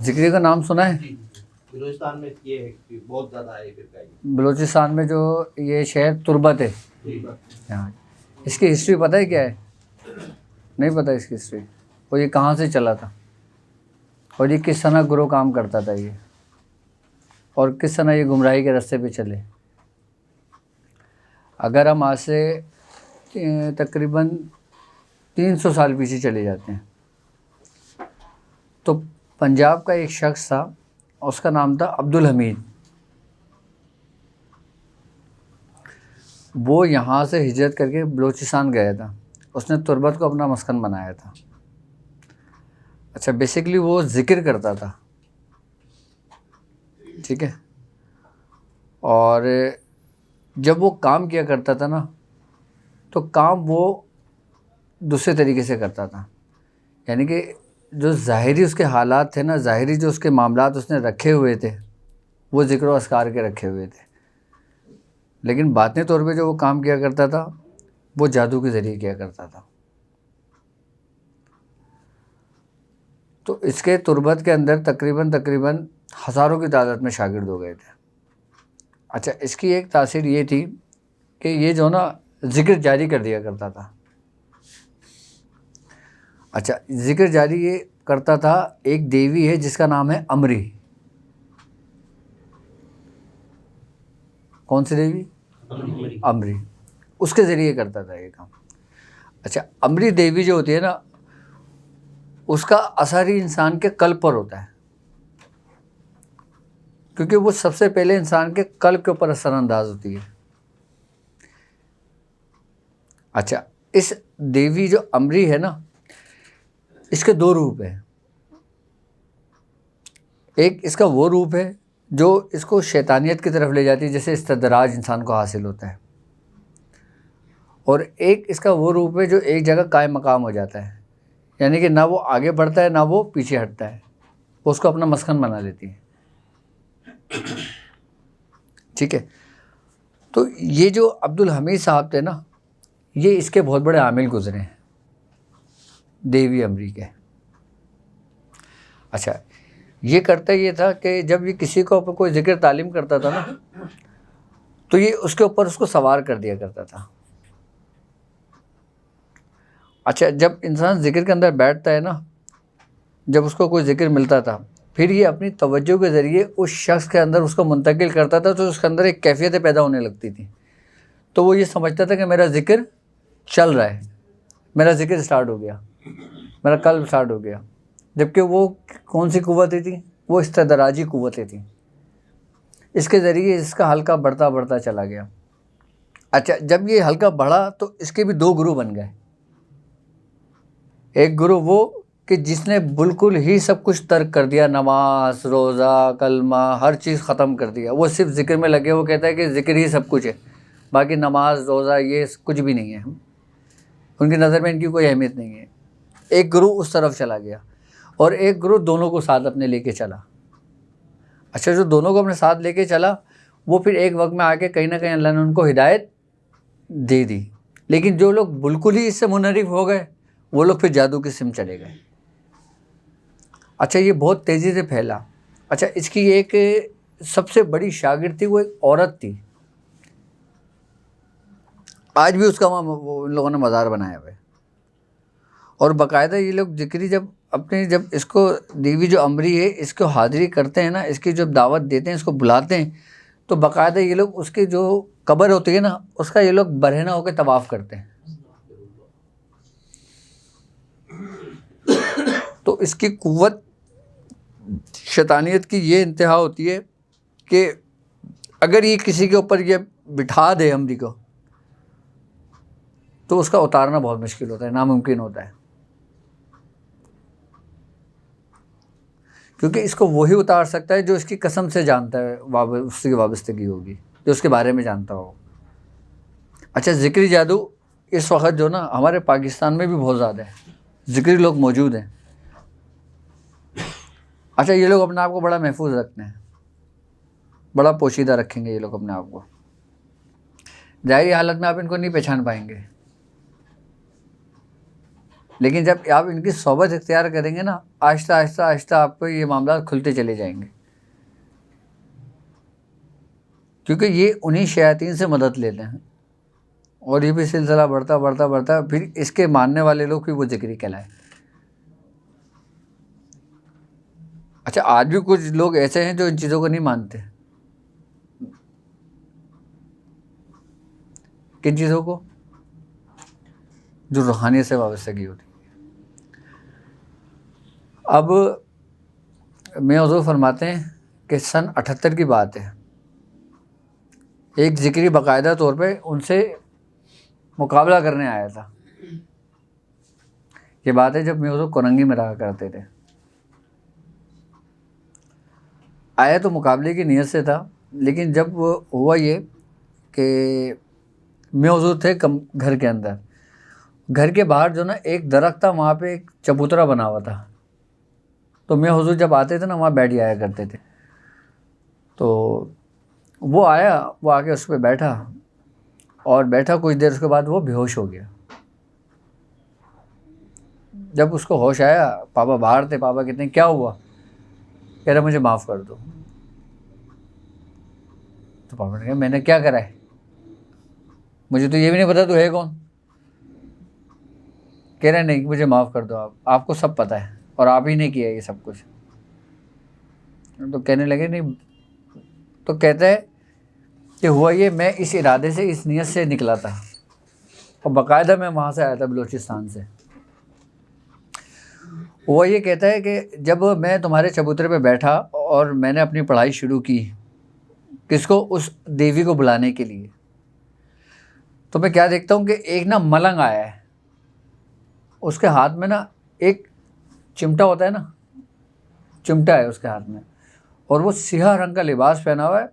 ذکری کا نام سنا ہے؟ بلوچستان میں یہ ہے بہت زیادہ ہے فرقہ یہ. بلوچستان میں جو یہ شہر تربت ہے، ہاں، اس کی ہسٹری پتہ ہے کیا ہے؟ نہیں پتہ اس کی ہسٹری، اور یہ کہاں سے چلا تھا، اور یہ کس طرح گروہ کام کرتا تھا یہ، اور کس طرح یہ گمراہی کے راستے پہ چلے. اگر ہم آج سے تقریباً 300 سال پیچھے چلے جاتے ہیں تو پنجاب کا ایک شخص تھا، اس کا نام تھا عبدالحمید. وہ یہاں سے ہجرت کر کے بلوچستان گیا تھا، اس نے تربت کو اپنا مسکن بنایا تھا. اچھا، بیسیکلی وہ ذکر کرتا تھا، ٹھیک ہے، اور جب وہ کام کیا کرتا تھا نا تو کام وہ دوسرے طریقے سے کرتا تھا. یعنی کہ جو ظاہری اس کے حالات تھے نا، ظاہری جو اس کے معاملات اس نے رکھے ہوئے تھے وہ ذکر و اذکار کے رکھے ہوئے تھے، لیکن باطنی طور پہ جو وہ کام کیا کرتا تھا وہ جادو کے ذریعے کیا کرتا تھا. تو اس کے تربت کے اندر تقریباً ہزاروں کی تعداد میں شاگرد ہو گئے تھے. اچھا، اس کی ایک تاثیر یہ تھی کہ یہ جو نا ذکر جاری کر دیا کرتا تھا. اچھا، ذکر جاری یہ کرتا تھا، ایک دیوی ہے جس کا نام ہے امری. کون سی دیوی؟ امری. اس کے ذریعے کرتا تھا یہ کام. اچھا، امری دیوی جو ہوتی ہے نا اس کا اثر ہی انسان کے قلب پر ہوتا ہے، کیونکہ وہ سب سے پہلے انسان کے قلب کے اوپر اثر انداز ہوتی ہے. اچھا، اس دیوی جو امری ہے نا اس کے دو روپ ہیں. ایک اس کا وہ روپ ہے جو اس کو شیطانیت کی طرف لے جاتی ہے، جیسے استدراج انسان کو حاصل ہوتا ہے، اور ایک اس کا وہ روپ ہے جو ایک جگہ قائم مقام ہو جاتا ہے، یعنی کہ نہ وہ آگے بڑھتا ہے نہ وہ پیچھے ہٹتا ہے، وہ اس کو اپنا مسکن بنا لیتی ہے. ٹھیک ہے، تو یہ جو عبدالحمید صاحب تھے نا یہ اس کے بہت بڑے عامل گزرے ہیں، دیوی امری کے. اچھا، یہ کرتا یہ تھا کہ جب یہ کسی کو کوئی ذکر تعلیم کرتا تھا نا تو یہ اس کے اوپر اس کو سوار کر دیا کرتا تھا. اچھا، جب انسان ذکر کے اندر بیٹھتا ہے نا، جب اس کو کوئی ذکر ملتا تھا پھر یہ اپنی توجہ کے ذریعے اس شخص کے اندر اس کو منتقل کرتا تھا، تو اس کے اندر ایک کیفیت پیدا ہونے لگتی تھی. تو وہ یہ سمجھتا تھا کہ میرا ذکر چل رہا ہے، میرا ذکر سٹارٹ ہو گیا، میرا قلب سٹارٹ ہو گیا. جبکہ وہ کون سی قوتیں تھیں؟ وہ استدراجی قوتیں تھیں. اس کے ذریعے اس کا حلقہ بڑھتا چلا گیا. اچھا، جب یہ حلقہ بڑھا تو اس کے بھی دو گروہ بن گئے. ایک گروہ وہ کہ جس نے بالکل ہی سب کچھ ترک کر دیا، نماز، روزہ، کلمہ، ہر چیز ختم کر دیا، وہ صرف ذکر میں لگے. وہ کہتا ہے کہ ذکر ہی سب کچھ ہے، باقی نماز، روزہ یہ کچھ بھی نہیں ہے، ان کی نظر میں ان کی کوئی اہمیت نہیں ہے. ایک گروہ اس طرف چلا گیا، اور ایک گروہ دونوں کو ساتھ اپنے لے کے چلا. اچھا، جو دونوں کو اپنے ساتھ لے کے چلا وہ پھر ایک وقت میں آ کے کہیں نہ کہیں اللہ نے ان کو ہدایت دے دی. لیکن جو لوگ بالکل ہی اس سے منحرف ہو گئے وہ لوگ پھر جادو کی سمت چلے گئے. اچھا، یہ بہت تیزی سے پھیلا. اچھا، اس کی ایک سب سے بڑی شاگرد تھی، وہ ایک عورت تھی. آج بھی اس کا وہ ان لوگوں نے مزار بنایا ہوا ہے، اور باقاعدہ یہ لوگ ذکری جب اس کو دیوی جو امری ہے اس کو حاضری کرتے ہیں نا، اس کی جب دعوت دیتے ہیں، اس کو بلاتے ہیں، تو باقاعدہ یہ لوگ اس کی جو قبر ہوتی ہے نا اس کا یہ لوگ برہنہ ہو کے طواف کرتے ہیں. تو اس کی قوت شیطانیت کی یہ انتہا ہوتی ہے کہ اگر یہ کسی کے اوپر یہ بٹھا دے امری کو تو اس کا اتارنا بہت مشکل ہوتا ہے، ناممکن ہوتا ہے. کیونکہ اس کو وہی اتار سکتا ہے جو اس کی قسم سے جانتا ہے، اس کی وابستگی ہوگی، جو اس کے بارے میں جانتا ہو. اچھا، ذکری جادو اس وقت جو نا ہمارے پاکستان میں بھی بہت زیادہ ہے، ذکری لوگ موجود ہیں. اچھا، یہ لوگ اپنے آپ کو بڑا محفوظ رکھتے ہیں، بڑا پوشیدہ رکھیں گے یہ لوگ اپنے آپ کو. ظاہری حالت میں آپ ان کو نہیں پہچان پائیں گے. لیکن جب آپ ان کی صحبت اختیار کریں گے نا، آہستہ آہستہ آہستہ آپ کو یہ معاملات کھلتے چلے جائیں گے، کیونکہ یہ انہی شیاطین سے مدد لیتے ہیں، اور یہ بھی سلسلہ بڑھتا بڑھتا بڑھتا پھر اس کے ماننے والے لوگ بھی وہ ذکری کہلائے۔ اچھا، آج بھی کچھ لوگ ایسے ہیں جو ان چیزوں کو نہیں مانتے۔ کن چیزوں کو؟ جو روحانیت سے وابستگی ہوتی ہے۔ اب میں حضور فرماتے ہیں کہ سن 78 کی بات ہے، ایک ذکری باقاعدہ طور پہ ان سے مقابلہ کرنے آیا تھا۔ یہ بات ہے جب میں حضور کوننگی میں رہا کرتے تھے۔ آیا تو مقابلے کی نیت سے تھا، لیکن جب ہوا یہ کہ میں حضور تھے گھر کے اندر، گھر کے باہر جو نا ایک درخت تھا، وہاں پہ ایک چبوترا بنا ہوا تھا، تو میں حضور جب آتے تھے نا وہاں بیٹھ جایا کرتے تھے۔ تو وہ آیا، وہ آ کے اس پہ بیٹھا، اور بیٹھا کچھ دیر، اس کے بعد وہ بے ہوش ہو گیا۔ جب اس کو ہوش آیا، پاپا باہر تھے، پاپا کہتے ہیں کیا ہوا؟ کہہ رہا مجھے معاف کر دو۔ تو پاپا نے کہا میں نے کیا کرا ہے؟ مجھے تو یہ بھی نہیں پتا تو ہے کون۔ کہہ رہے نہیں، مجھے معاف کر دو، آپ کو سب پتہ ہے اور آپ ہی نے کیا یہ سب کچھ۔ تو کہنے لگے نہیں، تو کہتا ہے کہ ہوا یہ، میں اس ارادے سے، اس نیت سے نکلا تھا، اور باقاعدہ میں وہاں سے آیا تھا بلوچستان سے۔ وہ یہ کہتا ہے کہ جب میں تمہارے چبوترے پہ بیٹھا اور میں نے اپنی پڑھائی شروع کی، کس کو؟ اس دیوی کو بلانے کے لیے، تو میں کیا دیکھتا ہوں کہ ایک نا ملنگ آیا ہے، اس کے ہاتھ میں نا ایک چمٹا ہوتا ہے نا، چمٹا ہے اس کے ہاتھ میں، اور وہ سیاہ رنگ کا لباس پہنا ہوا ہے،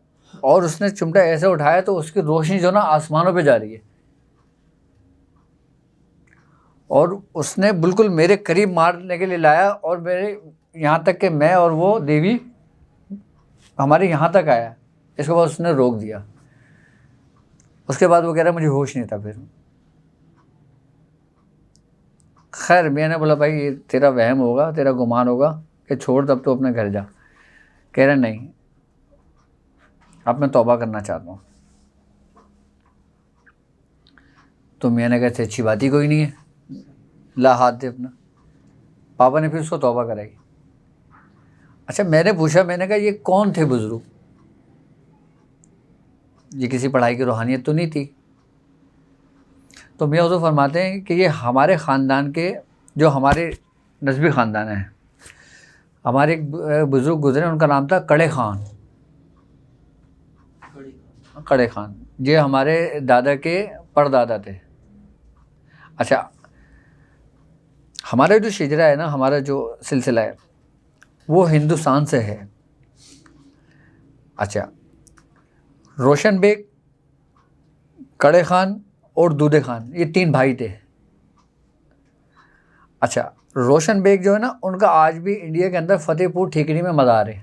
اور اس نے چمٹا ایسے اٹھایا تو اس کی روشنی جو نا آسمانوں پہ جا رہی ہے، اور اس نے بالکل میرے قریب مارنے کے لیے لایا، اور میرے یہاں تک کہ میں اور وہ دیوی ہمارے یہاں تک آیا، اس کے بعد اس نے روک دیا۔ اس کے بعد وہ کہہ رہا مجھے ہوش نہیں تھا پھر۔ خیر میں نے بولا بھائی یہ تیرا وہم ہوگا، تیرا گمان ہوگا، کہ چھوڑ تب تو اپنے گھر جا۔ کہہ رہا نہیں، اب میں توبہ کرنا چاہتا ہوں۔ تو میں نے کہا اچھی بات ہی کوئی نہیں ہے، لا ہاتھ دے اپنا۔ پاپا نے پھر اس کو توبہ کرائی۔ اچھا میں نے پوچھا، میں نے کہا یہ کون تھے بزرگ؟ یہ کسی پڑھائی کی روحانیت تو نہیں تھی؟ تو میاں حضور فرماتے ہیں کہ یہ ہمارے خاندان کے، جو ہمارے نسبی خاندان ہیں، ہمارے ایک بزرگ گزرے، ان کا نام تھا کڑے خان۔ کڑے خان یہ ہمارے دادا کے پردادا تھے۔ اچھا ہمارا جو شجرہ ہے نا، ہمارا جو سلسلہ ہے وہ ہندوستان سے ہے۔ اچھا روشن بیگ، کڑے خان اور دودے خان، یہ 3 بھائی تھے۔ اچھا روشن بیگ جو ہے نا، ان کا آج بھی انڈیا کے اندر فتح پور ٹھیکری میں مزار ہے،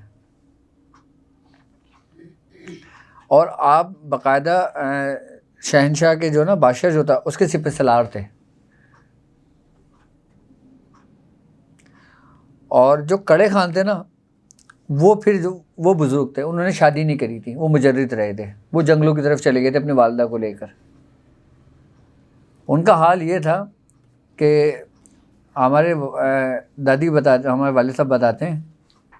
اور آپ باقاعدہ شہنشاہ کے جو نا بادشاہ جو تھا اس کے سپہ سالار تھے۔ اور جو کڑے خان تھے نا، وہ پھر جو وہ بزرگ تھے، انہوں نے شادی نہیں کری تھی، وہ مجرد رہے تھے، وہ جنگلوں کی طرف چلے گئے تھے اپنی والدہ کو لے کر۔ ان کا حال یہ تھا کہ ہمارے دادی بتاتے، ہمارے والد صاحب بتاتے ہیں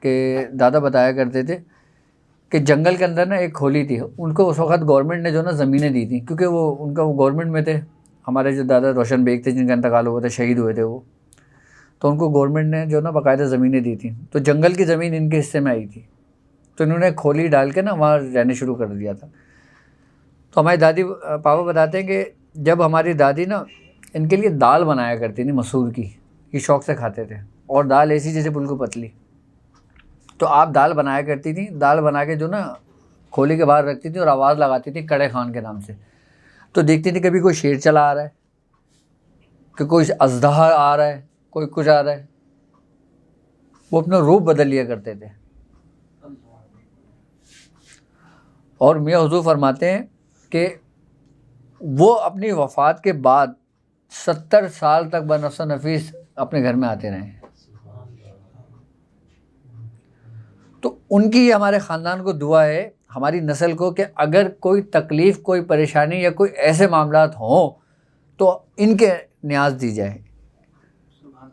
کہ دادا بتایا کرتے تھے کہ جنگل کے اندر نا ایک کھولی تھی، ان کو اس وقت گورنمنٹ نے جو نا زمینیں دی تھیں، کیونکہ وہ ان کا وہ گورنمنٹ میں تھے۔ ہمارے جو دادا روشن بیگ تھے جن کا انتقال ہوا تھا، شہید ہوئے تھے وہ، تو ان کو گورنمنٹ نے جو نا باقاعدہ زمینیں دی تھیں، تو جنگل کی زمین ان کے حصے میں آئی تھی، تو انہوں نے کھولی ڈال کے نا وہاں رہنے شروع کر دیا تھا۔ تو ہماری دادی پاپا بتاتے ہیں کہ جب ہماری دادی نا ان کے لیے دال بنایا کرتی تھی مسور کی، یہ شوق سے کھاتے تھے، اور دال ایسی جیسے بالکل پتلی، تو آپ دال بنایا کرتی تھیں، دال بنا کے جو نا کھولی کے باہر رکھتی تھی اور آواز لگاتی تھی کڑے خان کے نام سے، تو دیکھتی تھی کبھی کوئی شیر چلا آ رہا ہے، کہ کوئی اژدہا آ رہا ہے، کوئی کچھ آ رہا ہے، وہ اپنا روپ بدل لیا کرتے تھے۔ اور میاں حضور فرماتے ہیں کہ وہ اپنی وفات کے بعد 70 سال تک بنفس و نفیس اپنے گھر میں آتے رہے. تو ان کی ہمارے خاندان کو دعا ہے، ہماری نسل کو، کہ اگر کوئی تکلیف، کوئی پریشانی یا کوئی ایسے معاملات ہوں تو ان کے نیاز دی جائے.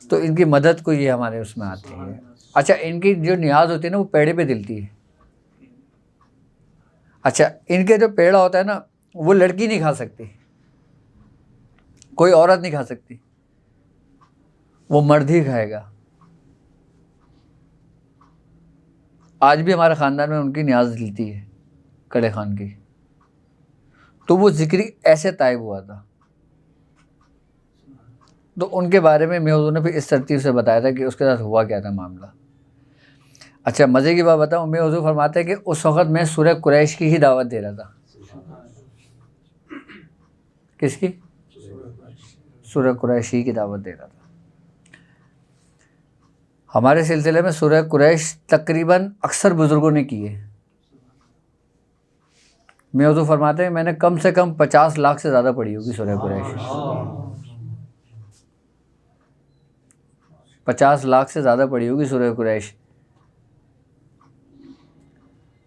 تو ان کی مدد کو یہ ہمارے اس میں آتی ہے. اچھا، ان کی جو نیاز ہوتی ہے نا وہ پیڑے پہ دلتی ہے. اچھا، ان کے جو پیڑا ہوتا ہے نا وہ لڑکی نہیں کھا سکتی، کوئی عورت نہیں کھا سکتی، وہ مرد ہی کھائے گا. آج بھی ہمارے خاندان میں ان کی نیاز دلتی ہے کڑے خان کی. تو وہ ذکری ایسے طائب ہوا تھا. تو ان کے بارے میں حضور نے پھر اس ترتیب سے بتایا تھا کہ اس کے ساتھ ہوا کیا تھا معاملہ. اچھا، مزے کی بات بتاؤں، میں حضور فرماتے ہیں کہ اس وقت میں سورہ قریش کی ہی دعوت دے رہا تھا. کس کی؟ سورہ قریش ہی کی دعوت دے رہا تھا. ہمارے سلسلے میں سورہ قریش تقریباً اکثر بزرگوں نے کی ہے. میں حضور فرماتے ہیں میں نے کم سے کم 50 لاکھ سے زیادہ پڑھی ہوگی سورہ قریش. 50 لاکھ سے زیادہ پڑھی ہوگی سورہ قریش.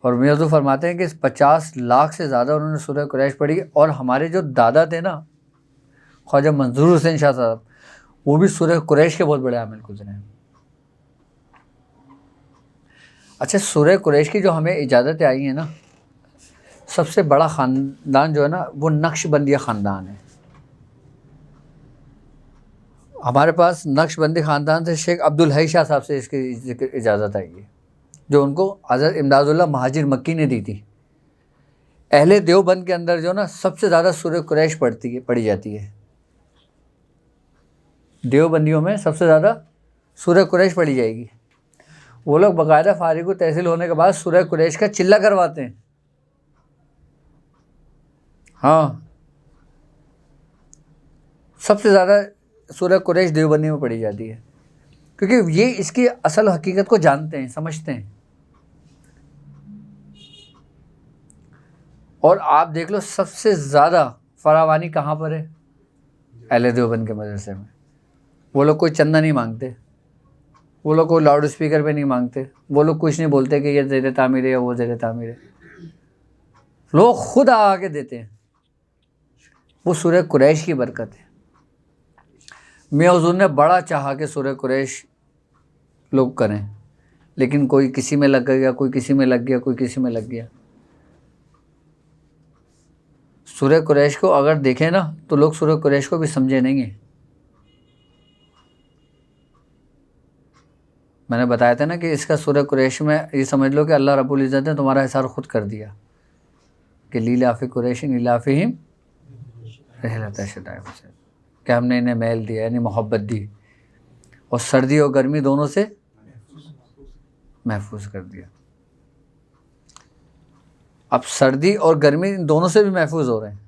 اور میں حضور فرماتے ہیں کہ 50 لاکھ سے زیادہ انہوں نے سورہ قریش پڑھی. اور ہمارے جو دادا تھے نا خواجہ منظور حسین شاہ صاحب، وہ بھی سورہ قریش کے بہت بڑے عامل گزرے ہیں. اچھا، سورہ قریش کی جو ہمیں اجازتیں آئی ہیں نا، سب سے بڑا خاندان جو ہے نا وہ نقش بندیہ خاندان ہے. ہمارے پاس نقش بندی خاندان سے شیخ عبدالحی شاہ صاحب سے اس کی اجازت آئی ہے، جو ان کو حضرت امداد اللہ مہاجر مکی نے دی تھی. اہل دیوبند کے اندر جو نا سب سے زیادہ سورہ قریش پڑھی جاتی ہے. دیوبندیوں میں سب سے زیادہ سورہ قریش پڑھی جائے گی. وہ لوگ باقاعدہ فارغ و تحصیل ہونے کے بعد سورہ قریش کا چلہ کرواتے ہیں. ہاں، سب سے زیادہ سورہ قریش دیوبندی میں پڑھی جاتی ہے، کیونکہ یہ اس کی اصل حقیقت کو جانتے ہیں، سمجھتے ہیں. اور آپ دیکھ لو سب سے زیادہ فراوانی کہاں پر ہے؟ اہل دیوبند کے مدرسے میں. وہ لوگ کوئی چندہ نہیں مانگتے، وہ لوگ کوئی لاؤڈ اسپیکر پہ نہیں مانگتے، وہ لوگ کچھ نہیں بولتے کہ یہ زیر تعمیر ہے یا وہ زیر تعمیر ہے. لوگ خود آ کے دیتے ہیں. وہ سورہ قریش کی برکت ہے. میں حضور نے بڑا چاہا کہ سورہ قریش لوگ کریں، لیکن کوئی کسی میں لگ گیا، کوئی کسی میں لگ گیا، کوئی کسی میں لگ گیا. سورہ قریش کو اگر دیکھیں نا تو لوگ سورہ قریش کو بھی سمجھے نہیں ہیں. میں نے بتایا تھا نا کہ اس کا سورہ قریش میں یہ سمجھ لو کہ اللہ رب العزت نے تمہارا احسار خود کر دیا کہ لیلاف قریش ایلافہم رحلۃ الشتاء والصیف، کہ ہم نے انہیں میل دیا، یعنی محبت دی، اور سردی اور گرمی دونوں سے محفوظ کر دیا. اب سردی اور گرمی دونوں سے بھی محفوظ ہو رہے ہیں.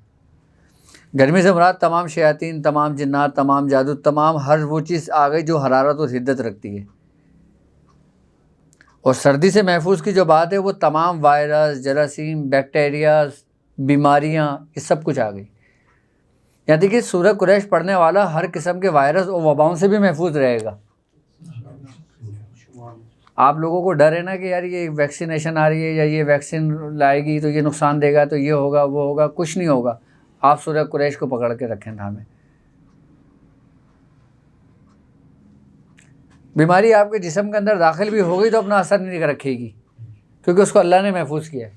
گرمی سے مراد تمام شیاطین، تمام جنات، تمام جادو، تمام ہر وہ چیز آ گئی جو حرارت اور حدت رکھتی ہے. اور سردی سے محفوظ کی جو بات ہے وہ تمام وائرس، جراثیم، بیکٹیریاز، بیماریاں، یہ سب کچھ آ گئی. یہاں دیکھیے سورہ قریش پڑھنے والا ہر قسم کے وائرس اور وباؤں سے بھی محفوظ رہے گا. آپ لوگوں کو ڈر ہے نا کہ یار یہ ویکسینیشن آ رہی ہے یا یہ ویکسین لائے گی تو یہ نقصان دے گا، تو یہ ہوگا وہ ہوگا. کچھ نہیں ہوگا. آپ سورہ قریش کو پکڑ کے رکھیں تھامے. بیماری آپ کے جسم کے اندر داخل بھی ہوگی تو اپنا اثر نہیں رکھے گی، کیونکہ اس کو اللہ نے محفوظ کیا ہے.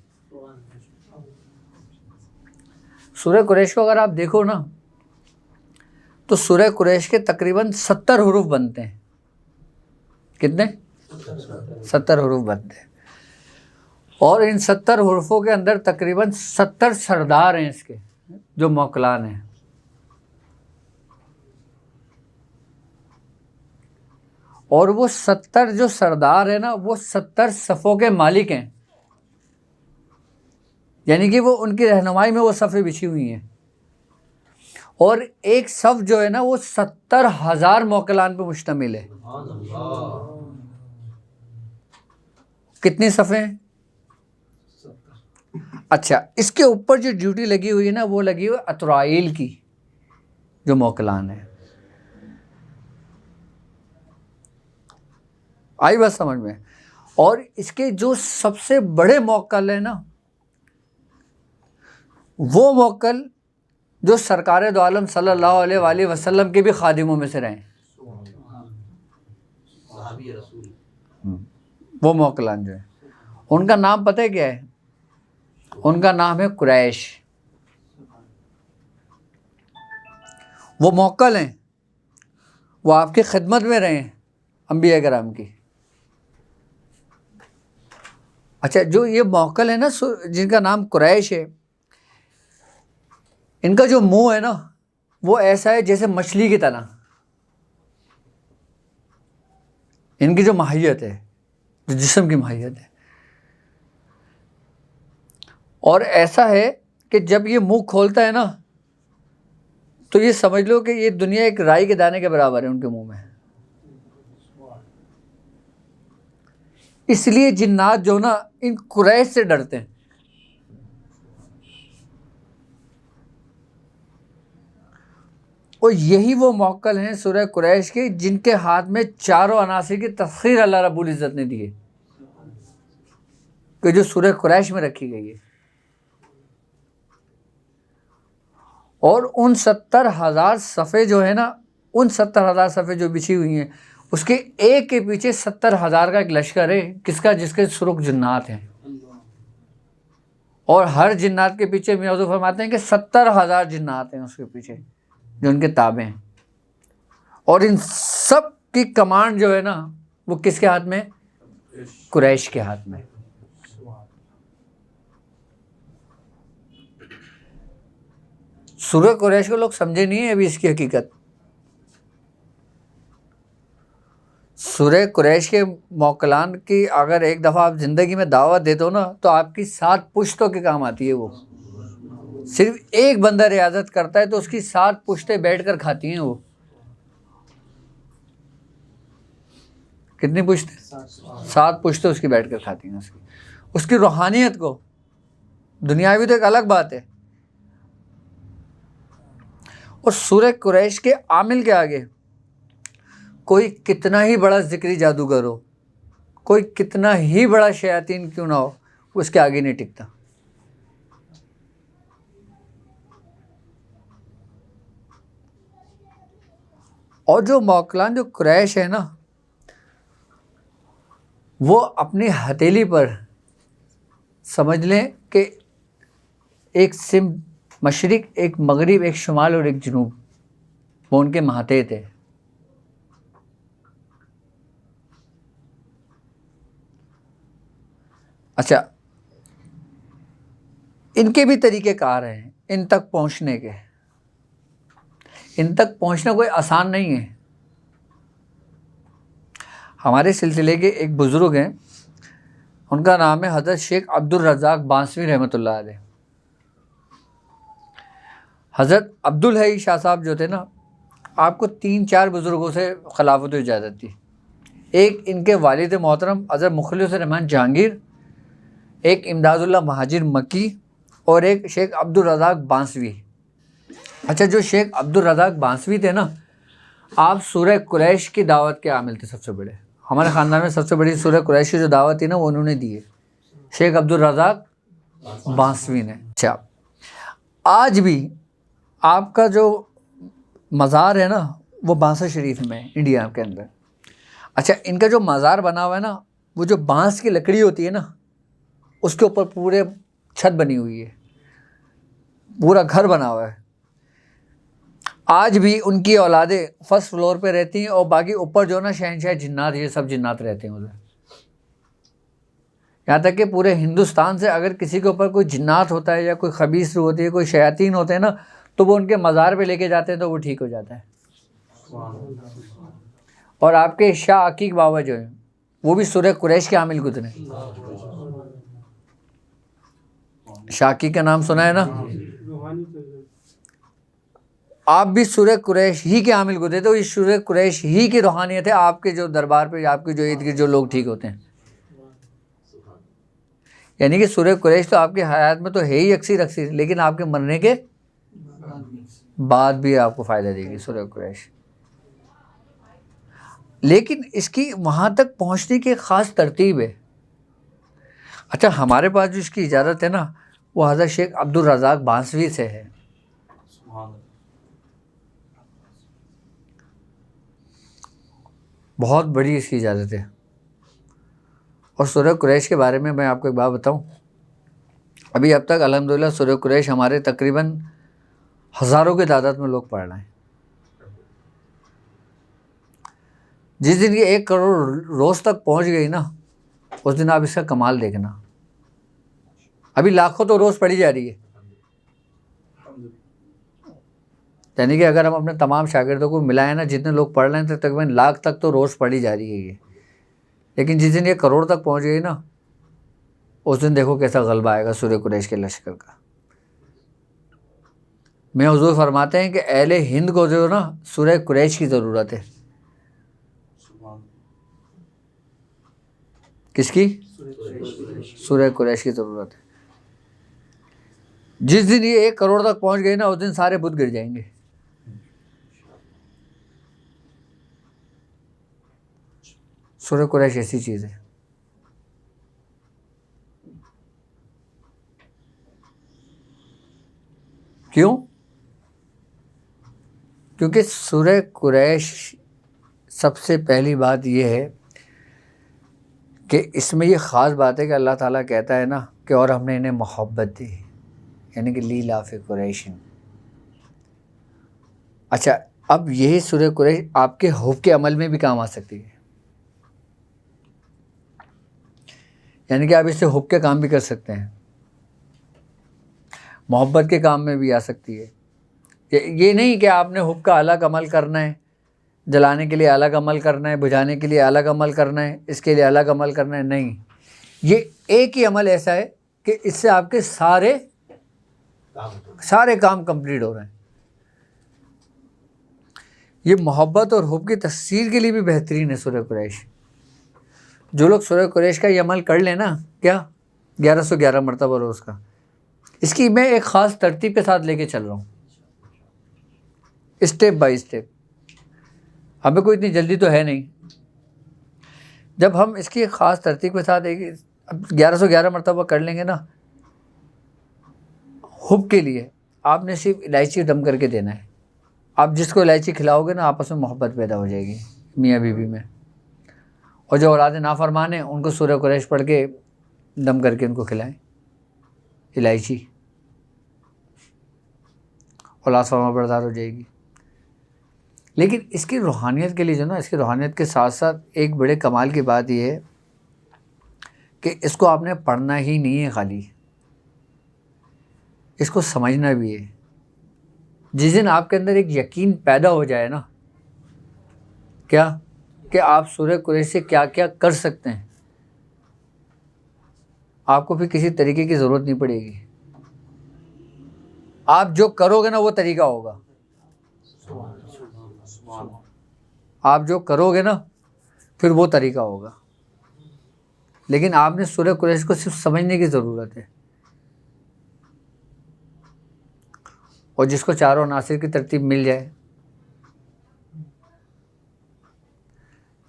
سورہ قریش کو اگر آپ دیکھو نا تو سورہ قریش کے تقریباً 70 حروف بنتے ہیں. کتنے؟ 70 حروف بنتے ہیں. اور ان 70 حروفوں کے اندر تقریباً 70 سردار ہیں اس کے جو موکلان ہیں. اور وہ 70 جو سردار ہیں نا وہ 70 صفوں کے مالک ہیں، یعنی کہ وہ ان کی رہنمائی میں وہ صفیں بچھی ہوئی ہیں. اور ایک صف جو ہے نا وہ 70,000 موکلان پہ مشتمل ہے. کتنی صفیں؟ اچھا، اس کے اوپر جو ڈیوٹی لگی ہوئی ہے نا وہ لگی ہوئی اطرائیل کی، جو موکلان ہیں. آئی بات سمجھ میں؟ اور اس کے جو سب سے بڑے موکل ہیں نا، وہ موکل جو سرکار دو عالم صلی اللہ علیہ وآلہ وسلم کے بھی خادموں میں سے رہے ہیں، صحابی رسول. وہ موکلان جو ہیں، ان کا نام پتہ ہے کیا ہے؟ ان کا نام ہے قریش. وہ موکل ہیں، وہ آپ کی خدمت میں رہے ہیں انبیاء کرام کی. اچھا، جو یہ موکل ہے نا جن کا نام قریش ہے، ان کا جو منہ ہے نا وہ ایسا ہے جیسے مچھلی کی طرح. ان کی جو ماہیت ہے، جو جسم کی ماہیت ہے، اور ایسا ہے کہ جب یہ منہ کھولتا ہے نا تو یہ سمجھ لو کہ یہ دنیا ایک رائی کے دانے کے برابر ہے ان کے منہ میں. اس لیے جنات جو نا ان قریش سے ڈرتے ہیں. اور یہی وہ موکل ہیں سورہ قریش کے جن کے ہاتھ میں چاروں عناصر کی تسخیر اللہ رب العزت نے دی ہے، کہ جو سورہ قریش میں رکھی گئی ہے. اور ان 70,000 صفحے جو ہے نا، ان 70,000 صفحے جو بچھی ہوئی ہیں، اس کے ایک کے پیچھے 70,000 کا ایک لشکر ہے. کس کا؟ جس کے سرخ جنات ہیں. اور ہر جنات کے پیچھے میاں حضور فرماتے ہیں کہ 70,000 جنات ہیں اس کے پیچھے جو ان کے تابع ہیں. اور ان سب کی کمانڈ جو ہے نا وہ کس کے ہاتھ میں؟ قریش کے ہاتھ میں. سورہ قریش کو لوگ سمجھے نہیں ہیں ابھی اس کی حقیقت. سورہ قریش کے موکلان کی اگر ایک دفعہ آپ زندگی میں دعوت دیتے ہو نا تو آپ کی 7 پشتوں کے کام آتی ہے. وہ صرف ایک بندہ ریاضت کرتا ہے تو اس کی 7 پشتیں بیٹھ کر کھاتی ہیں. وہ کتنی پشتیں؟ 7 پشتیں اس کی بیٹھ کر کھاتی ہیں. اس کی روحانیت کو، دنیاوی تو ایک الگ بات ہے. اور سورہ قریش کے عامل کے آگے کوئی کتنا ہی بڑا ذکری جادوگر ہو، کوئی کتنا ہی بڑا شیاطین کیوں نہ ہو، وہ اس کے آگے نہیں ٹکتا. اور جو موکلان جو قریش ہے نا، وہ اپنی ہتھیلی پر سمجھ لیں کہ ایک سمت مشرق، ایک مغرب، ایک شمال اور ایک جنوب، وہ ان کے مہاتے تھے. اچھا، ان کے بھی طریقے کار ہیں ان تک پہنچنے کے. ان تک پہنچنا کوئی آسان نہیں ہے. ہمارے سلسلے کے ایک بزرگ ہیں، ان کا نام ہے حضرت شیخ عبد الرزاق بانسوی رحمۃ اللہ علیہ. حضرت عبدالحی شاہ صاحب جو تھے نا، آپ کو 3-4 بزرگوں سے خلافت و اجازت تھی. ایک ان کے والد محترم حضرت مخلص الرحمن جہانگیر، ایک امداد اللہ مہاجر مکی، اور ایک شیخ عبد الرزاق بانسوی. اچھا، جو شیخ عبد الرزاق بانسوی تھے نا، آپ سورہ قریش کی دعوت کے عامل تھے سب سے بڑے. ہمارے خاندان میں سب سے بڑی سورہ قریش کی جو دعوت تھی نا وہ انہوں نے دی ہے، شیخ عبد الرزاق بانسوی نے. اچھا، آج بھی آپ کا جو مزار ہے نا وہ بانسا شریف میں، انڈیا کے اندر. اچھا، ان کا جو مزار بنا ہوا ہے نا، وہ جو بانس کی لکڑی ہوتی ہے نا، اس کے اوپر پورے چھت بنی ہوئی ہے، پورا گھر بنا ہوا ہے. آج بھی ان کی اولادیں فرسٹ فلور پہ رہتی ہیں، اور باقی اوپر جو نا شہنشاہ جنات، یہ سب جنات رہتے ہیں ادھر. یہاں تک کہ پورے ہندوستان سے اگر کسی کے اوپر کوئی جنات ہوتا ہے یا کوئی خبیث روح ہوتی ہے، کوئی شیاطین ہوتے ہیں نا، تو وہ ان کے مزار پہ لے کے جاتے ہیں تو وہ ٹھیک ہو جاتا ہے. اور آپ کے شاہ عقیق بابا جو ہیں وہ بھی سورہ قریش کے عامل گزرے. شاہ عقیق کا نام سنا ہے نا؟ آپ بھی سورہ قریش ہی کے عامل گزرے. تو یہ سورہ قریش ہی کی روحانیت ہے آپ کے جو دربار پہ، آپ کے جو ارد گرد جو لوگ ٹھیک ہوتے ہیں. یعنی کہ سورہ قریش تو آپ کی حیات میں تو ہے ہی اکثر، لیکن آپ کے مرنے کے بعد بھی آپ کو فائدہ دے گی سورہ قریش. لیکن اس کی وہاں تک پہنچنے کی ایک خاص ترتیب ہے. اچھا ہمارے پاس جو اس کی اجازت ہے نا وہ حضرت شیخ عبد الرزاق بانسوی سے ہے. بہت بڑی اس کی اجازت ہے. اور سورہ قریش کے بارے میں آپ کو ایک بات بتاؤں. ابھی اب تک الحمدللہ سورہ قریش ہمارے تقریباً ہزاروں کی تعداد میں لوگ پڑھ رہے ہیں. جس دن یہ 1 کروڑ روز تک پہنچ گئی نا اس دن آپ اس کا کمال دیکھنا. ابھی لاکھوں تو روز پڑھی جا رہی ہے. یعنی کہ اگر ہم اپنے تمام شاگردوں کو ملائیں نا جتنے لوگ پڑھ رہے ہیں تقریباً لاکھ تک تو روز پڑھی جا رہی ہے یہ. لیکن جس دن یہ کروڑ تک پہنچ گئی نا اس دن دیکھو کیسا غلبہ آئے گا سورہ قریش کے لشکر کا. میں حضور فرماتے ہیں کہ اہل ہند کو جو نا سورہ قریش کی ضرورت ہے. کس کی؟ سورہ قریش کی ضرورت ہے. جس دن یہ 1 کروڑ تک پہنچ گئی نا اس دن سارے بت گر جائیں گے. سورہ قریش ایسی چیز ہے. کیوں؟ کیونکہ سورہ قریش سب سے پہلی بات یہ ہے کہ اس میں یہ خاص بات ہے کہ اللہ تعالیٰ کہتا ہے نا کہ اور ہم نے انہیں محبت دی، یعنی کہ لیلاف قریشن. اچھا اب یہی سورہ قریش آپ کے حب کے عمل میں بھی کام آ سکتی ہے. یعنی کہ آپ اس سے حب کے کام بھی کر سکتے ہیں، محبت کے کام میں بھی آ سکتی ہے. یہ نہیں کہ آپ نے حب کا الگ عمل کرنا ہے، جلانے کے لیے الگ عمل کرنا ہے، بجھانے کے لیے الگ عمل کرنا ہے، اس کے لیے الگ عمل کرنا ہے. نہیں، یہ ایک ہی عمل ایسا ہے کہ اس سے آپ کے سارے کام کمپلیٹ ہو رہے ہیں. یہ محبت اور حب کی تفسیر کے لیے بھی بہترین ہے سورہ قریش. جو لوگ سورہ قریش کا یہ عمل کر لیں نا، کیا 1111 مرتبہ روز کا، اس کی میں ایک خاص ترتیب کے ساتھ لے کے چل رہا ہوں، اسٹیپ بائی اسٹیپ. ہمیں کوئی اتنی جلدی تو ہے نہیں. جب ہم اس کی ایک خاص ترتیب کے ساتھ 1111 مرتبہ کر لیں گے نا، حب کے لیے آپ نے صرف الائچی دم کر کے دینا ہے. آپ جس کو الائچی کھلاؤ گے نا آپس میں محبت پیدا ہو جائے گی میاں بیوی میں. اور جو اولاد نافرمان ہیں ان کو سورہ قریش پڑھ کے دم کر کے ان کو کھلائیں الائچی، اولاد فرما بردار ہو جائے گی. لیکن اس کی روحانیت کے لیے جو نا، اس کی روحانیت کے ساتھ ساتھ ایک بڑے کمال کی بات یہ ہے کہ اس کو آپ نے پڑھنا ہی نہیں ہے، خالی اس کو سمجھنا بھی ہے. جس دن آپ کے اندر ایک یقین پیدا ہو جائے نا، کیا کہ آپ سورہ قریش سے کیا کیا کر سکتے ہیں، آپ کو پھر کسی طریقے کی ضرورت نہیں پڑے گی. آپ جو کرو گے نا وہ طریقہ ہوگا. آپ جو کرو گے نا پھر وہ طریقہ ہوگا. لیکن آپ نے سورہ قریش کو صرف سمجھنے کی ضرورت ہے. اور جس کو چاروں عناصر کی ترتیب مل جائے،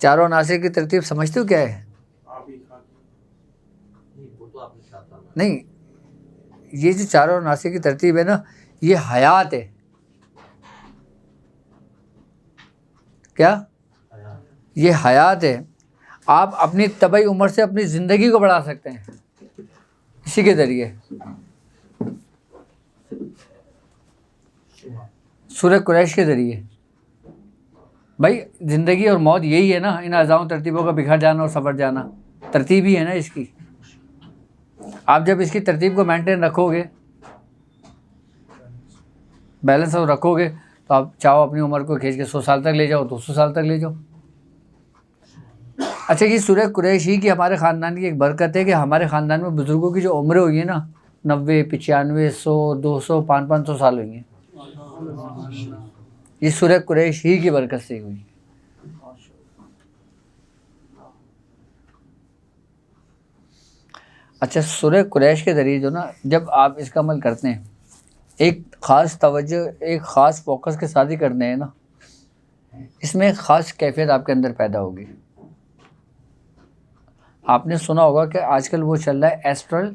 چاروں عناصر کی ترتیب سمجھتے ہو کیا ہے؟ نہیں، یہ جو چاروں عناصر کی ترتیب ہے نا یہ حیات ہے. کیا؟ یہ حیات ہے. آپ اپنی طبعی عمر سے اپنی زندگی کو بڑھا سکتے ہیں اسی کے ذریعے. سورہ قریش کے ذریعے. بھائی زندگی اور موت یہی ہے نا، ان اعضاء ترتیبوں کا بکھر جانا اور سفر جانا، ترتیب ہی ہے نا اس کی. آپ جب اس کی ترتیب کو مینٹین رکھو گے، بیلنس اور رکھو گے، تو آپ چاہو اپنی عمر کو کھینچ کے 100 سال تک لے جاؤ، 200 سال تک لے جاؤ. اچھا یہ سورہ قریش ہی کی ہمارے خاندان کی ایک برکت ہے کہ ہمارے خاندان میں بزرگوں کی جو عمریں ہوئی ہیں نا 90 95 100 200 500 سال ہوئی ہیں، یہ سورہ قریش ہی کی برکت سے ہوئی. اچھا سورہ قریش کے ذریعے جو نا جب آپ اس کا عمل کرتے ہیں، ایک خاص توجہ ایک خاص فوکس کے ساتھ ہی کرنے ہیں نا، اس میں ایک خاص کیفیت آپ کے اندر پیدا ہوگی. آپ نے سنا ہوگا کہ آج کل وہ چل رہا ہے ایسٹرل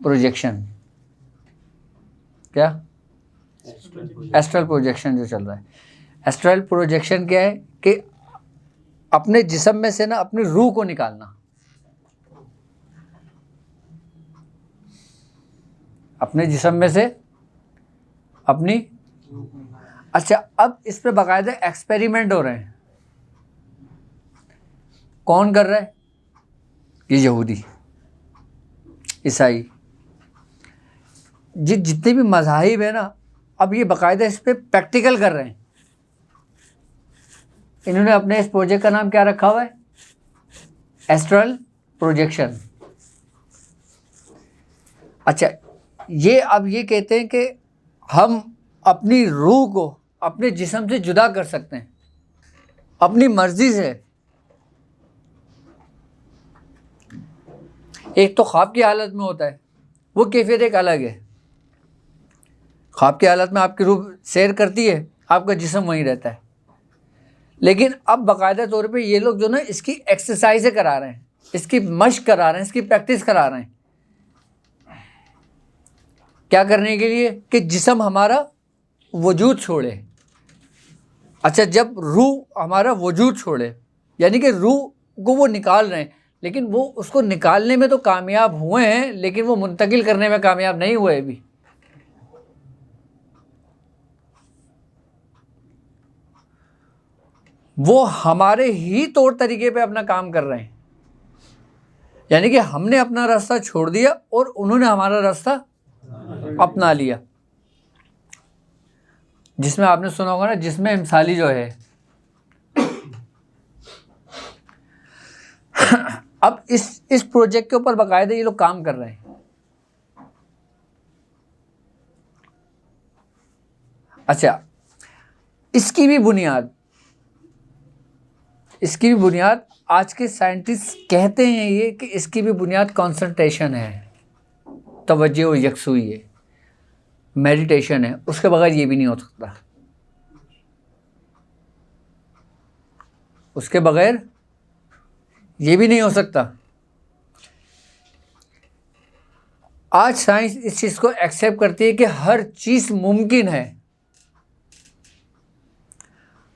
پروجیکشن. کیا؟ ایسٹرل پروجیکشن جو چل رہا ہے. ایسٹرل پروجیکشن کیا ہے کہ اپنے جسم میں سے نا اپنی روح کو نکالنا. اپنے جسم میں سے اپنی، اچھا اب اس پہ باقاعدہ ایکسپیریمنٹ ہو رہے ہیں. کون کر رہا ہے؟ یہ یہودی، عیسائی، جتنے بھی مذاہب ہیں نا، اب یہ باقاعدہ اس پہ پریکٹیکل کر رہے ہیں. انہوں نے اپنے اس پروجیکٹ کا نام کیا رکھا ہوا ہے؟ Astral projection. اچھا اب یہ کہتے ہیں کہ ہم اپنی روح کو اپنے جسم سے جدا کر سکتے ہیں اپنی مرضی سے. ایک تو خواب کی حالت میں ہوتا ہے، وہ کیفیت ایک الگ ہے. خواب کی حالت میں آپ کی روح سیر کرتی ہے، آپ کا جسم وہیں رہتا ہے. لیکن اب باقاعدہ طور پہ یہ لوگ جو نا اس کی ایکسرسائزیں کرا رہے ہیں، اس کی مشق کرا رہے ہیں، اس کی پریکٹس کرا رہے ہیں. کیا کرنے کے لیے؟ کہ جسم ہمارا وجود چھوڑے. اچھا جب روح ہمارا وجود چھوڑے، یعنی کہ روح کو وہ نکال رہے ہیں، لیکن وہ اس کو نکالنے میں تو کامیاب ہوئے ہیں، لیکن وہ منتقل کرنے میں کامیاب نہیں ہوئے ابھی. وہ ہمارے ہی طور طریقے پہ اپنا کام کر رہے ہیں. یعنی کہ ہم نے اپنا راستہ چھوڑ دیا اور انہوں نے ہمارا راستہ اپنا لیا. جس میں آپ نے سنا ہوگا نا، جس میں امثالی جو ہے. اب اس پروجیکٹ کے اوپر باقاعدہ یہ لوگ کام کر رہے ہیں. اچھا اس کی بھی بنیاد آج کے سائنٹسٹ کہتے ہیں یہ کہ اس کی بھی بنیاد کنسنٹریشن ہے، توجہ و یکسوئی ہے، میڈیٹیشن ہے. اس کے بغیر یہ بھی نہیں ہو سکتا. اس کے بغیر یہ بھی نہیں ہو سکتا. آج سائنس اس چیز کو ایکسیپٹ کرتی ہے کہ ہر چیز ممکن ہے،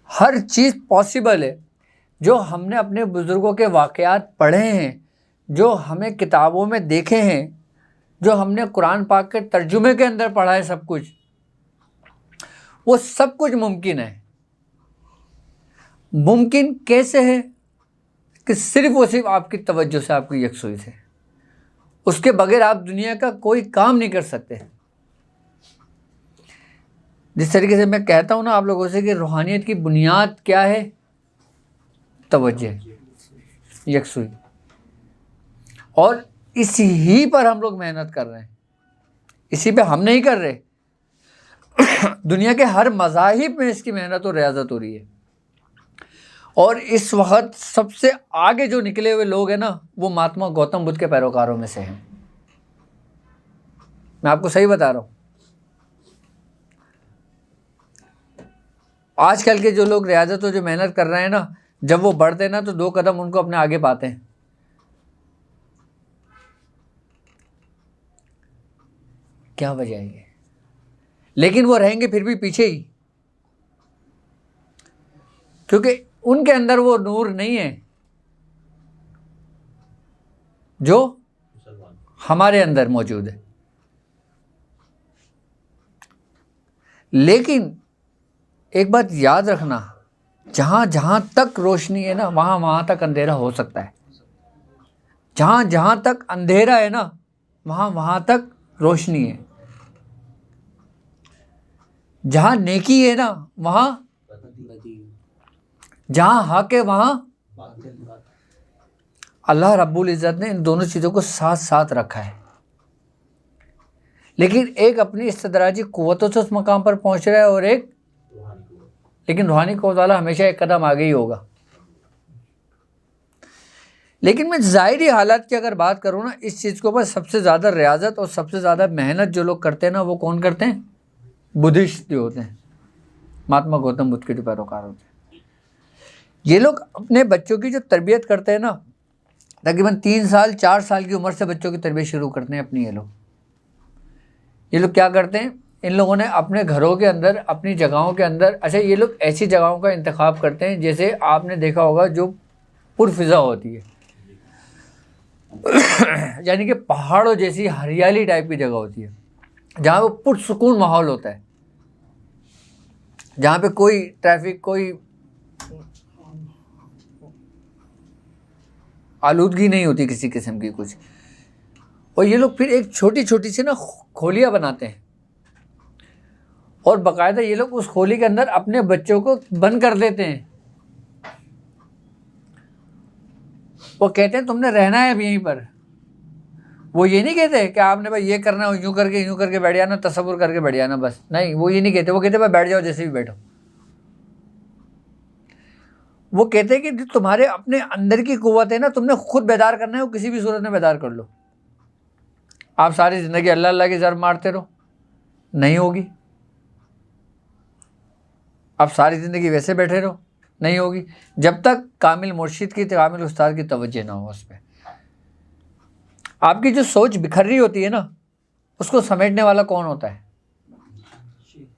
ہر چیز پاسبل ہے. جو ہم نے اپنے بزرگوں کے واقعات پڑھے ہیں، جو ہمیں کتابوں میں دیکھے ہیں، جو ہم نے قرآن پاک کے ترجمے کے اندر پڑھا ہے، سب کچھ وہ سب کچھ ممکن ہے. ممکن کیسے ہے؟ کہ صرف اور صرف آپ کی توجہ سے، آپ کی یکسوئی سے. اس کے بغیر آپ دنیا کا کوئی کام نہیں کر سکتے. جس طریقے سے میں کہتا ہوں نا آپ لوگوں سے کہ روحانیت کی بنیاد کیا ہے؟ توجہ، یکسوئی. اور اسی ہی پر ہم لوگ محنت کر رہے ہیں. اسی پہ ہم نہیں کر رہے، دنیا کے ہر مذاہب میں اس کی محنت اور ریاضت ہو رہی ہے. اور اس وقت سب سے آگے جو نکلے ہوئے لوگ ہیں نا، وہ مہاتما گوتم بدھ کے پیروکاروں میں سے ہیں. میں آپ کو صحیح بتا رہا ہوں. آج کل کے جو لوگ ریاضت اور جو محنت کر رہے ہیں نا، جب وہ بڑھتے ہیں نا تو 2 قدم ان کو اپنے آگے پاتے ہیں. کیا وجہ ہے یہ؟ لیکن وہ رہیں گے پھر بھی پیچھے ہی، کیونکہ ان کے اندر وہ نور نہیں ہے جو ہمارے اندر موجود ہے. لیکن ایک بات یاد رکھنا، جہاں جہاں تک روشنی ہے نا، وہاں وہاں تک اندھیرا ہو سکتا ہے. جہاں جہاں تک اندھیرا ہے نا، وہاں وہاں تک روشنی ہے. جہاں نیکی ہے نا، وہاں، جہاں حق ہے وہاں. اللہ رب العزت نے ان دونوں چیزوں کو ساتھ ساتھ رکھا ہے. لیکن ایک اپنی استدراجی قوتوں سے اس مقام پر پہنچ رہا ہے، اور ایک لیکن روحانی قوت والا ہمیشہ ایک قدم آگے ہی ہوگا. لیکن میں ظاہری حالات کی اگر بات کروں نا، اس چیز کے اوپر سب سے زیادہ ریاضت اور سب سے زیادہ محنت جو لوگ کرتے ہیں نا، وہ کون کرتے ہیں؟ بدھسٹ جو ہوتے ہیں، مہاتما گوتم بدھ کے جو پیروکار ہوتے ہیں، یہ لوگ اپنے بچوں کی جو تربیت کرتے ہیں نا، تقریباً 3 سال 4 سال کی عمر سے بچوں کی تربیت شروع کرتے ہیں اپنی۔ یہ لوگ کیا کرتے ہیں، ان لوگوں نے اپنے گھروں کے اندر، اپنی جگہوں کے اندر، اچھا یہ لوگ ایسی جگہوں کا انتخاب کرتے ہیں جیسے آپ نے دیکھا ہوگا جو پرفضا ہوتی ہے، یعنی کہ پہاڑوں جیسی ہریالی ٹائپ کی جگہ ہوتی ہے، جہاں پہ پرسکون ماحول ہوتا ہے، جہاں پہ کوئی ٹریفک، کوئی آلودگی نہیں ہوتی کسی قسم کی کچھ۔ اور یہ لوگ پھر ایک چھوٹی چھوٹی سی نا کھولیاں بناتے ہیں، اور باقاعدہ یہ لوگ اس کھولی کے اندر اپنے بچوں کو بند کر دیتے ہیں۔ وہ کہتے ہیں تم نے رہنا ہے اب یہیں پر۔ وہ یہ نہیں کہتے کہ آپ نے بھائی یہ کرنا ہے، یوں کر کے بیٹھ جانا، تصور کر کے بیٹھ جانا، بس نہیں، وہ یہ نہیں کہتے۔ وہ کہتے بھائی بیٹھ جاؤ، جیسے بھی بیٹھو۔ وہ کہتے ہیں کہ جو تمہارے اپنے اندر کی قوت ہے نا، تم نے خود بیدار کرنا ہے، وہ کسی بھی صورت میں بیدار کر لو۔ آپ ساری زندگی اللہ اللہ کی ضرب مارتے رہو، نہیں ہوگی۔ آپ ساری زندگی ویسے بیٹھے رہو، نہیں ہوگی، جب تک کامل مرشد کی، کامل استاد کی توجہ نہ ہو اس پہ۔ آپ کی جو سوچ بکھر رہی ہوتی ہے نا، اس کو سمیٹنے والا کون ہوتا ہے؟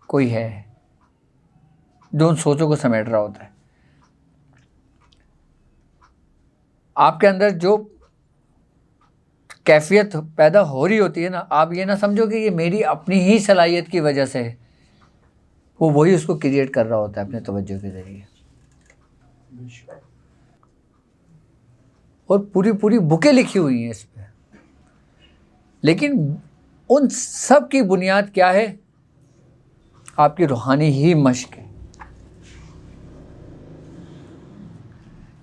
کوئی ہے جو ان سوچوں کو سمیٹ رہا ہوتا ہے۔ آپ کے اندر جو کیفیت پیدا ہو رہی ہوتی ہے نا، آپ یہ نہ سمجھو کہ یہ میری اپنی ہی صلاحیت کی وجہ سے ہے، وہ وہی اس کو کریٹ کر رہا ہوتا ہے اپنے توجہ کے ذریعے۔ اور پوری بکیں لکھی ہوئی ہیں اس پہ، لیکن ان سب کی بنیاد کیا ہے؟ آپ کی روحانی ہی مشق ہے۔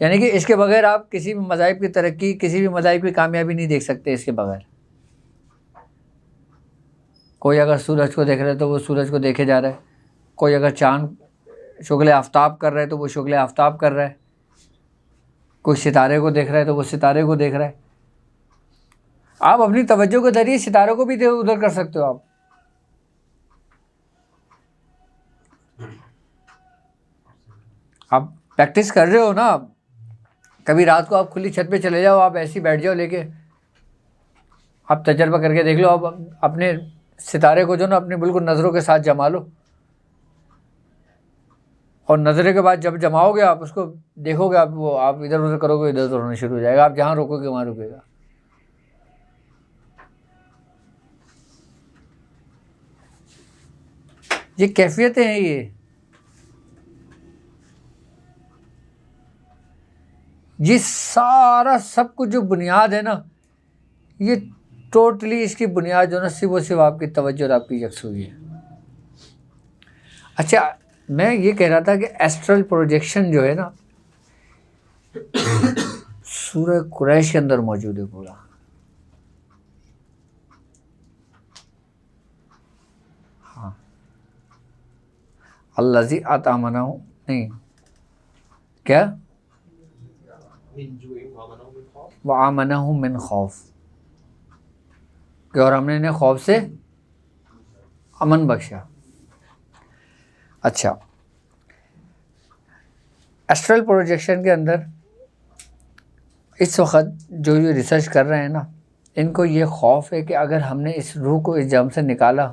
یعنی کہ اس کے بغیر آپ کسی بھی مذاہب کی ترقی، کسی بھی مذاہب کی کامیابی نہیں دیکھ سکتے اس کے بغیر۔ کوئی اگر سورج کو دیکھ رہا ہے تو وہ سورج کو دیکھے جا رہا ہے، کوئی اگر چاند شغل آفتاب کر رہا ہے تو وہ شغل آفتاب کر رہا ہے، کوئی ستارے کو دیکھ رہا ہے تو وہ ستارے کو دیکھ رہا ہے۔ آپ اپنی توجہ کے ذریعے ستاروں کو بھی ادھر کر سکتے ہو۔ آپ پریکٹس کر رہے ہو نا، کبھی رات کو آپ کھلی چھت پہ چلے جاؤ، آپ ایسی بیٹھ جاؤ لے کے، آپ تجربہ کر کے دیکھ لو، آپ اپنے ستارے کو جو نا اپنی بالکل نظروں کے ساتھ جما لو، اور نظرے کے بعد جب جماؤ گے آپ اس کو دیکھو گے، آپ ادھر ادھر کرو گے، ادھر ادھر ہونا شروع ہو جائے گا، آپ جہاں روکو گے وہاں رکے گا۔ یہ کیفیتیں ہیں، یہ سارا سب کچھ جو بنیاد ہے نا، یہ ٹوٹلی اس کی بنیاد جو نا صرف آپ کی توجہ اور آپ کی یکسوئی ہے۔ اچھا، میں یہ کہہ رہا تھا کہ ایسٹرل پروجیکشن جو ہے نا، سورہ قریش کے اندر موجود ہے پورا۔ ہاں، الذی اطعمہ، نہیں کیا، وآمنہم من خوف، کہ اور ہم نے انہیں خوف سے امن بخشا۔ اچھا، ایسٹرل پروجیکشن کے اندر اس وقت جو یہ ریسرچ کر رہے ہیں نا، ان کو یہ خوف ہے کہ اگر ہم نے اس روح کو اس جسم سے نکالا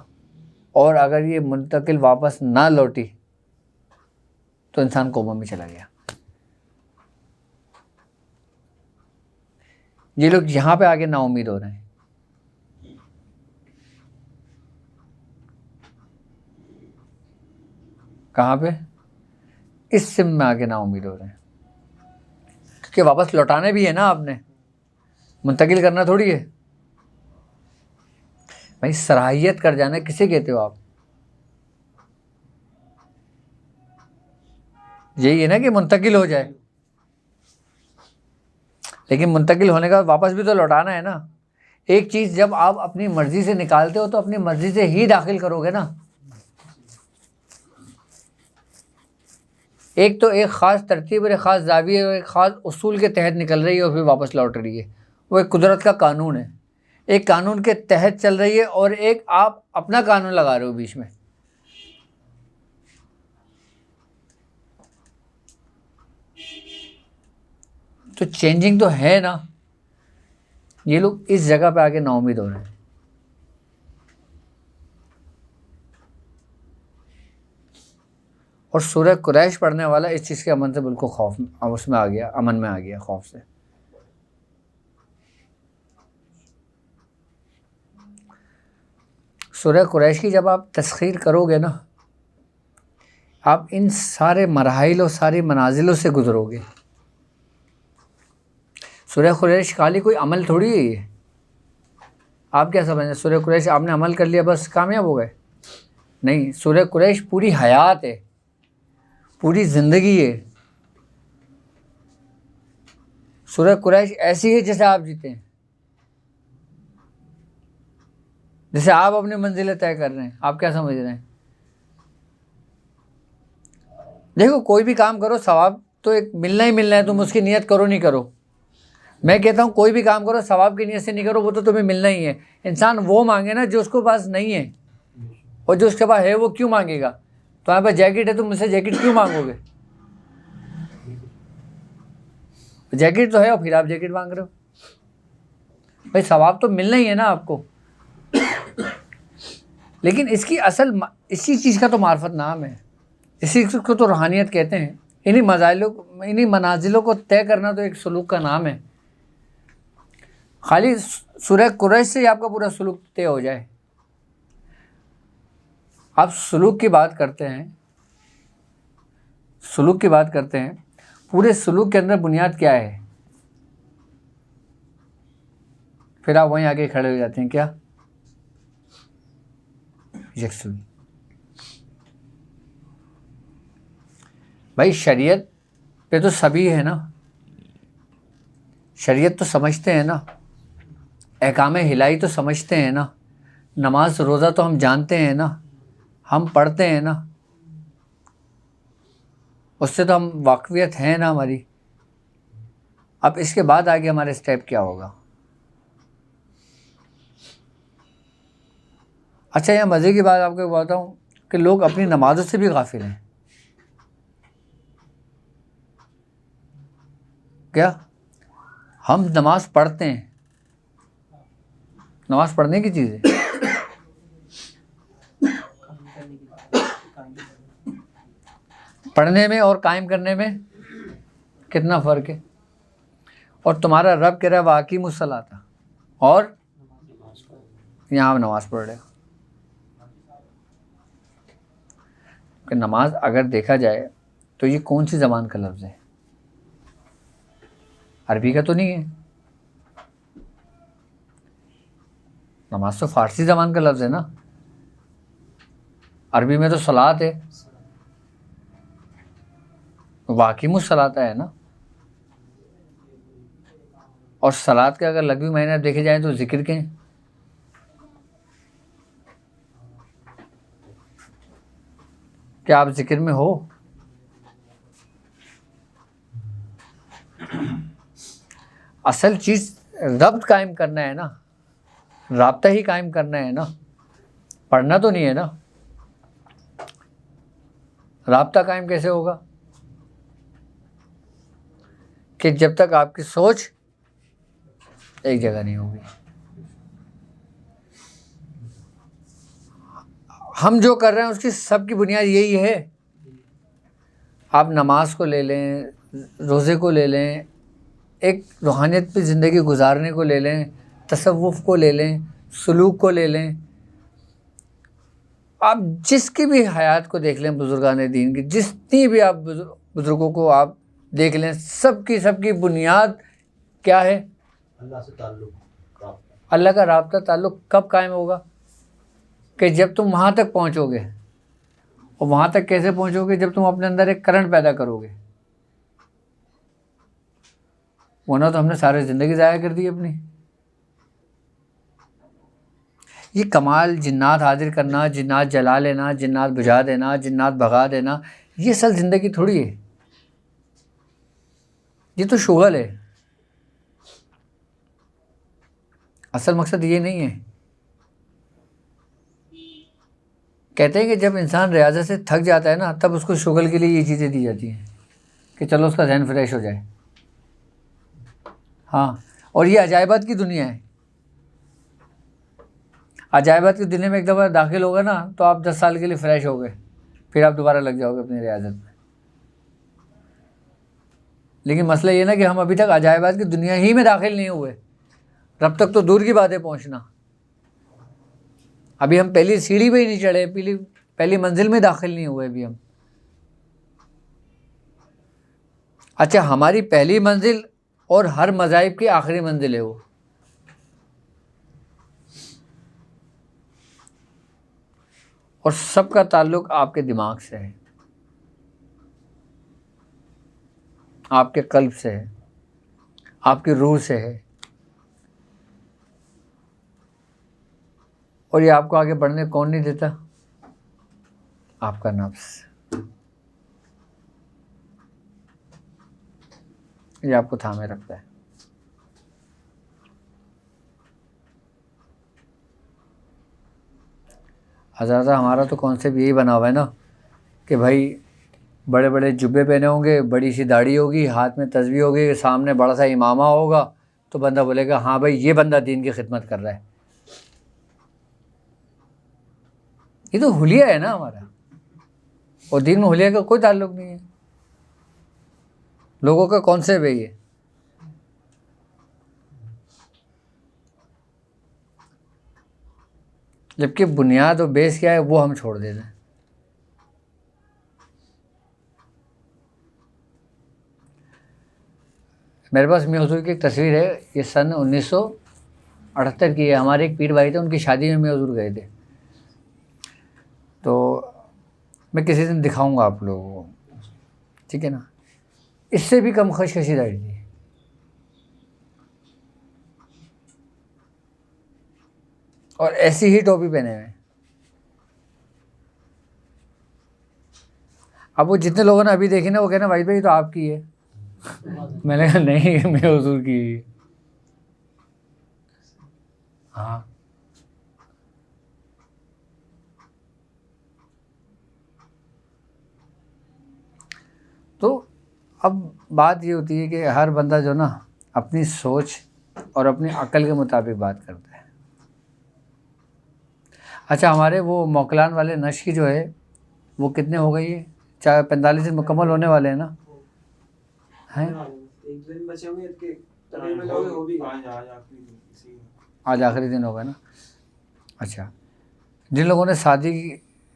اور اگر یہ منتقل واپس نہ لوٹی تو انسان کوما میں چلا گیا۔ یہ لوگ یہاں پہ آگے نا امید ہو رہے ہیں۔ کہاں پہ؟ اس سم میں آگے نا امید ہو رہے ہیں، کیونکہ واپس لوٹانے بھی ہے نا، آپ نے منتقل کرنا تھوڑی ہے بھائی۔ صلاحیت کر جانا کسے کہتے ہو آپ؟ یہی ہے نا کہ منتقل ہو جائے، لیکن منتقل ہونے کا واپس بھی تو لوٹانا ہے نا۔ ایک چیز جب آپ اپنی مرضی سے نکالتے ہو تو اپنی مرضی سے ہی داخل کرو گے نا۔ ایک تو ایک خاص ترتیب اور ایک خاص زاویے اور ایک خاص اصول کے تحت نکل رہی ہے اور پھر واپس لوٹ رہی ہے، وہ ایک قدرت کا قانون ہے، ایک قانون کے تحت چل رہی ہے، اور ایک آپ اپنا قانون لگا رہے ہو بیچ میں، تو چینجنگ تو ہے نا. یہ لوگ اس جگہ پہ آ کے نا امید ہو رہے ہیں. اور سورہ قریش پڑھنے والا اس چیز کے امن سے بالکل خوف اس میں آ گیا, امن میں آ گیا, خوف سے. سورہ قریش کی جب آپ تسخیر کرو گے نا, آپ ان سارے مراحل اور ساری منازلوں سے گزرو گے. سورہ قریش خالی کوئی عمل تھوڑی ہے یہ. آپ کیا سمجھیں سورہ قریش آپ نے عمل کر لیا بس کامیاب ہو گئے؟ نہیں, سورہ قریش پوری حیات ہے, پوری زندگی ہے. سورہ قریش ایسی ہے جیسے آپ جیتے ہیں, جیسے آپ اپنی منزلیں طے کر رہے ہیں. آپ کیا سمجھ رہے ہیں؟ دیکھو کوئی بھی کام کرو ثواب تو ایک ملنا ہی ملنا ہے, تم اس کی نیت کرو نہیں کرو. میں کہتا ہوں کوئی بھی کام کرو ثواب کی نیت سے نہیں کرو, وہ تو تمہیں ملنا ہی ہے. انسان وہ مانگے نا جو اس کو پاس نہیں ہے, اور جو اس کے پاس ہے وہ کیوں مانگے گا؟ تمہارے پاس جیکٹ ہے, تم مجھ سے جیکٹ کیوں مانگو گے؟ جیکٹ تو ہے اور پھر آپ جیکٹ مانگ رہے ہو. بھائی ثواب تو ملنا ہی ہے نا آپ کو. لیکن اس کی اصل اسی چیز کا تو معرفت نام ہے, اسی چیز کو تو روحانیت کہتے ہیں. انہی منازلوں کو طے کرنا تو ایک سلوک کا نام ہے. خالی سورہ قریش سے ہی آپ کا پورا سلوک طے ہو جائے. آپ سلوک کی بات کرتے ہیں, سلوک کی بات کرتے ہیں, پورے سلوک کے اندر بنیاد کیا ہے؟ پھر آپ وہیں آگے کھڑے ہو جاتے ہیں. کیا؟ یکسوئی. بھائی شریعت پہ تو سبھی ہے نا, شریعت تو سمجھتے ہیں نا, احکام الہی تو سمجھتے ہیں نا, نماز روزہ تو ہم جانتے ہیں نا, ہم پڑھتے ہیں نا, اس سے تو ہم واقفیت ہے نا ہماری. اب اس کے بعد آگے ہمارے اسٹیپ کیا ہوگا؟ اچھا یہ مزے کی بات آپ کو بتاتا ہوں کہ لوگ اپنی نمازوں سے بھی غافل ہیں. کیا؟ ہم نماز پڑھتے ہیں, نماز پڑھنے کی چیز ہے. پڑھنے میں اور قائم کرنے میں کتنا فرق ہے؟ اور تمہارا رب کہہ رہا ہے واقیم الصلاۃ, اور یہاں نماز پڑھ رہے ہو. کہ نماز اگر دیکھا جائے تو یہ کون سی زبان کا لفظ ہے؟ عربی کا تو نہیں ہے. نماز تو فارسی زبان کا لفظ ہے نا. عربی میں تو صلاۃ ہے, واقیم الصلاۃ ہے نا. اور صلاۃ کے اگر لغوی معنی دیکھے جائیں تو ذکر کے ہیں. کیا آپ ذکر میں ہو؟ اصل چیز ربط قائم کرنا ہے نا, رابطہ ہی قائم کرنا ہے نا, پڑھنا تو نہیں ہے نا. رابطہ قائم کیسے ہوگا؟ کہ جب تک آپ کی سوچ ایک جگہ نہیں ہوگی. ہم جو کر رہے ہیں اس کی سب کی بنیاد یہی ہے. آپ نماز کو لے لیں, روزے کو لے لیں, ایک روحانیت پہ زندگی گزارنے کو لے لیں, تصوف کو لے لیں, سلوک کو لے لیں. آپ جس کی بھی حیات کو دیکھ لیں, بزرگان دین کی جتنی بھی آپ بزرگوں کو آپ دیکھ لیں, سب کی بنیاد کیا ہے؟ اللہ سے تعلق, اللہ کا رابطہ تعلق کب قائم ہوگا؟ کہ جب تم وہاں تک پہنچو گے. اور وہاں تک کیسے پہنچو گے؟ جب تم اپنے اندر ایک کرنٹ پیدا کرو گے. ورنہ تو ہم نے ساری زندگی ضائع کر دی اپنی. یہ کمال جنات حاضر کرنا, جنات جلا لینا, جنات بجھا دینا, جنات بھگا دینا, یہ اصل زندگی تھوڑی ہے. یہ تو شغل ہے. اصل مقصد یہ نہیں ہے. کہتے ہیں کہ جب انسان ریاضت سے تھک جاتا ہے نا, تب اس کو شغل کے لیے یہ چیزیں دی جاتی ہیں کہ چلو اس کا ذہن فریش ہو جائے. ہاں، اور یہ عجائبات کی دنیا ہے. عجائبات کی دنیا میں ایک دفعہ داخل ہو گئے نا تو آپ 10 سال کے لیے فریش ہو گئے، پھر آپ دوبارہ لگ جاؤ گے اپنی ریاضت میں. لیکن مسئلہ یہ نا کہ ہم ابھی تک عجائبات کی دنیا ہی میں داخل نہیں ہوئے. رب تک تو دور کی بات ہے پہنچنا. ابھی ہم پہلی سیڑھی پہ ہی نہیں چڑھے، پہلی منزل میں داخل نہیں ہوئے ابھی ہم. اچھا، ہماری پہلی منزل اور ہر مذاہب کی آخری منزل ہے وہ. اور سب کا تعلق آپ کے دماغ سے ہے، آپ کے قلب سے ہے، آپ کی روح سے ہے. اور یہ آپ کو آگے بڑھنے کون نہیں دیتا؟ آپ کا نفس. یہ آپ کو تھامے رکھتا ہے. حضرت ہمارا تو کانسیپٹ یہی بنا ہوا ہے نا کہ بھائی بڑے بڑے جبے پہنے ہوں گے، بڑی سی داڑھی ہوگی، ہاتھ میں تسبیح ہوگی، سامنے بڑا سا امامہ ہوگا، تو بندہ بولے گا ہاں بھائی یہ بندہ دین کی خدمت کر رہا ہے. یہ تو حلیہ ہے نا ہمارا، اور دین میں حلیہ کا کوئی تعلق نہیں ہے. لوگوں کا کانسیپٹ ہے یہ. جبکہ بنیاد و بیس کیا ہے وہ ہم چھوڑ دیتے ہیں. میرے پاس میاں حضور کی ایک تصویر ہے، یہ سن 1978 کی ہے. ہمارے ایک پیر بھائی تھے، ان کی شادی میں میاں حضور گئے تھے. تو میں کسی دن دکھاؤں گا آپ لوگوں کو، ٹھیک ہے نا. اس سے بھی کم خشخشی داڑھی تھی. اور ایسی ہی ٹوپی پہنے ہوئے. اب وہ جتنے لوگوں نے ابھی دیکھی نا وہ کہنا بھائی بھائی تو آپ کی ہے. میں نے کہا نہیں، میرے حضور کی ہے. ہاں، تو اب بات یہ ہوتی ہے کہ ہر بندہ جو نا اپنی سوچ اور اپنی عقل کے مطابق بات کرتا ہے. اچھا، ہمارے وہ موکلان والے نش کی جو ہے وہ کتنے ہو گئی ہے؟ 45 دن مکمل ہونے والے ہیں نا؟ ہیں؟ آج آخری دن ہوگا نا. اچھا، جن لوگوں نے شادی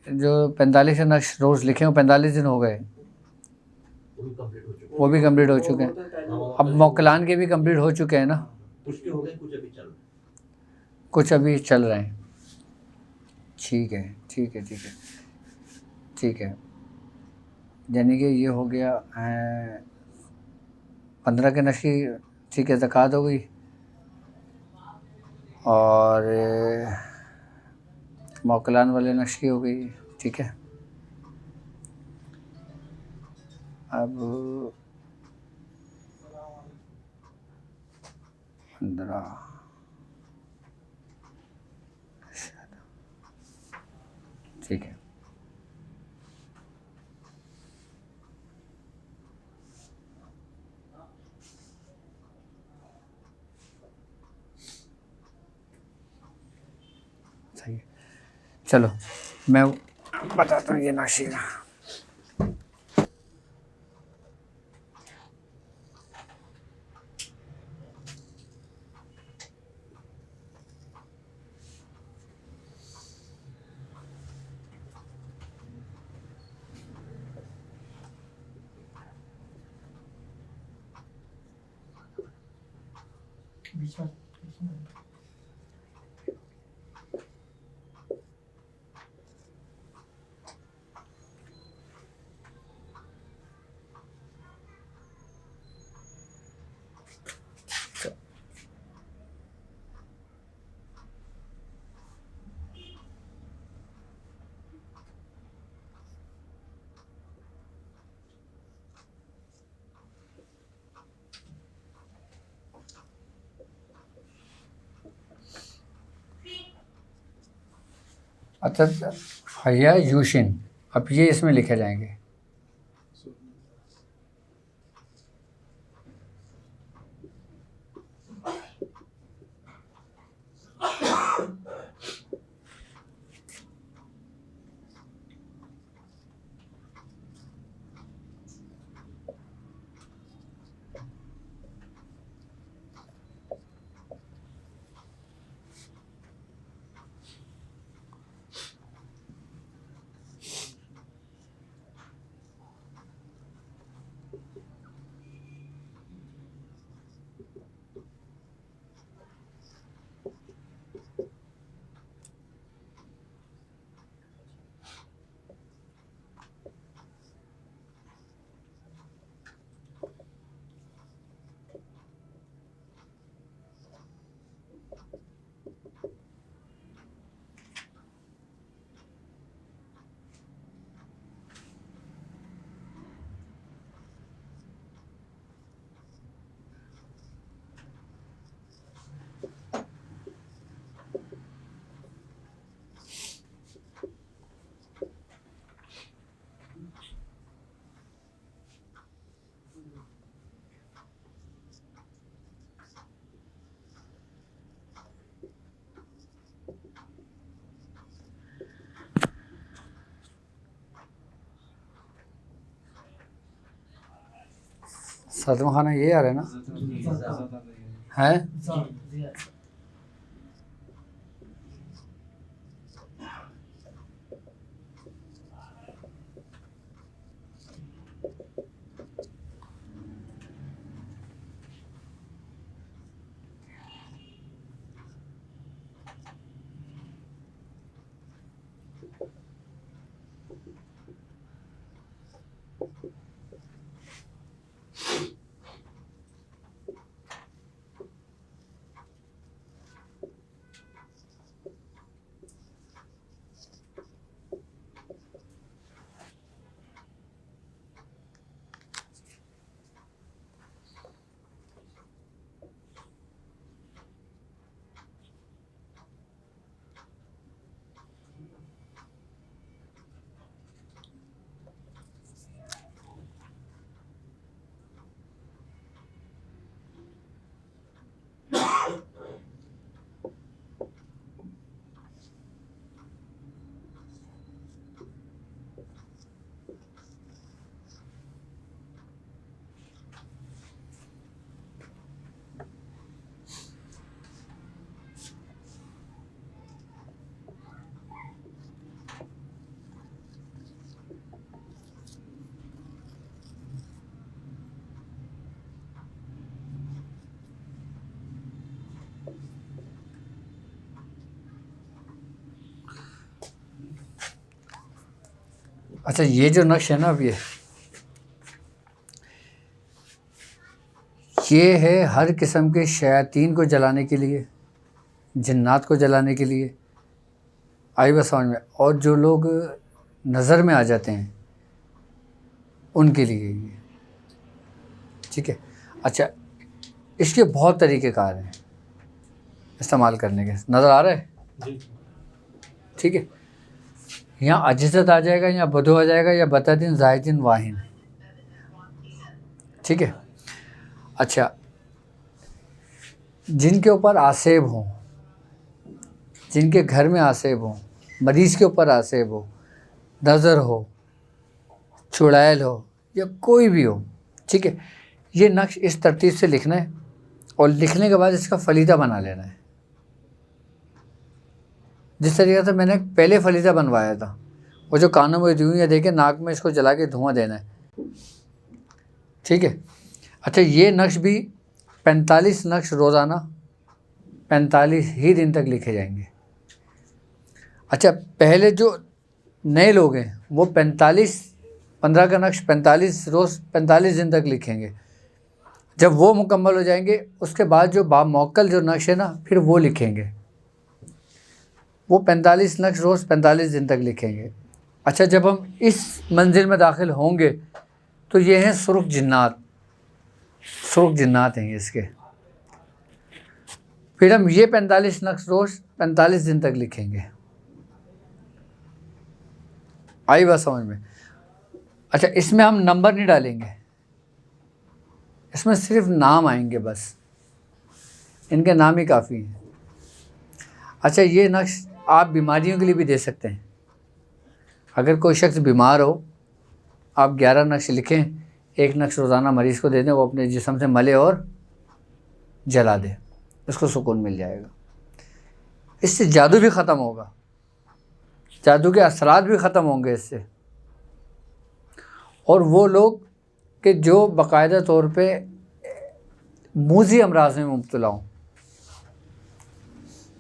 جو 45 نقش روز لکھے ہیں 45 دن ہو گئے، وہ بھی کمپلیٹ ہو چکے ہیں. اب موکلان کے بھی کمپلیٹ ہو چکے ہیں نا، کچھ ابھی چل رہے ہیں. ٹھیک ہے ٹھیک ہے ٹھیک ہے ٹھیک ہے. یعنی کہ یہ ہو گیا 15 کے نقش کی، ٹھیک ہے، زکوٰۃ ہو گئی. اور موکلان والے نقش کی ہو گئی. ٹھیک ہے. اب 15 ٹھیک ہے. صحیح ہے. چلو میں بتاتا ہوں یہ نقشے کا. اچھا، حیا یوشن، اب یہ اس میں لکھے جائیں گے. ساتواں خانہ یہ آ رہا ہے نا ہے. اچھا یہ جو نقش ہے نا اب یہ ہے ہر قسم کے شیاطین کو جلانے کے لیے، جنات کو جلانے کے لیے، آئی بات سمجھ میں، اور جو لوگ نظر میں آ جاتے ہیں ان کے لیے یہ ٹھیک ہے. اچھا اس کے بہت طریقہ کار ہیں استعمال کرنے کے، نظر آ رہا ہے ٹھیک ہے. یہاں عجزت آ جائے گا یا بدو آ جائے گا یا بتادین زائدین واہن ٹھیک ہے. اچھا جن کے اوپر آسیب ہوں، جن کے گھر میں آسیب ہوں، مریض کے اوپر آسیب ہو، نظر ہو، چڑیل ہو یا کوئی بھی ہو ٹھیک ہے، یہ نقش اس ترتیب سے لکھنا ہے اور لکھنے کے بعد اس کا فلیدہ بنا لینا ہے. جس طریقے سے میں نے پہلے فلیدہ بنوایا تھا، وہ جو کانوں میں دوں یا دیکھیں ناک میں اس کو جلا کے دھواں دینا ہے ٹھیک ہے. اچھا یہ نقش بھی 45 نقش روزانہ 45 ہی دن تک لکھے جائیں گے. اچھا پہلے جو نئے لوگ ہیں وہ 15 کا نقش 45 روز 45 دن تک لکھیں گے. جب وہ مکمل ہو جائیں گے اس کے بعد جو باموکل جو نقش ہے نا پھر وہ لکھیں گے، وہ 45 نقش روز 45 دن تک لکھیں گے. اچھا جب ہم اس منزل میں داخل ہوں گے تو یہ ہیں سرخ جنات، سرخ جنات ہیں یہ اس کے. پھر ہم یہ 45 نقش روز 45 دن تک لکھیں گے. آئی بات سمجھ میں. اچھا اس میں ہم نمبر نہیں ڈالیں گے، اس میں صرف نام آئیں گے، بس ان کے نام ہی کافی ہیں. اچھا یہ نقش آپ بیماریوں کے لیے بھی دے سکتے ہیں. اگر کوئی شخص بیمار ہو آپ 11 نقش لکھیں، ایک نقش روزانہ مریض کو دے دیں، وہ اپنے جسم سے ملے اور جلا دے، اس کو سکون مل جائے گا. اس سے جادو بھی ختم ہوگا، جادو کے اثرات بھی ختم ہوں گے اس سے. اور وہ لوگ کہ جو باقاعدہ طور پہ موذی امراض میں مبتلا ہوں،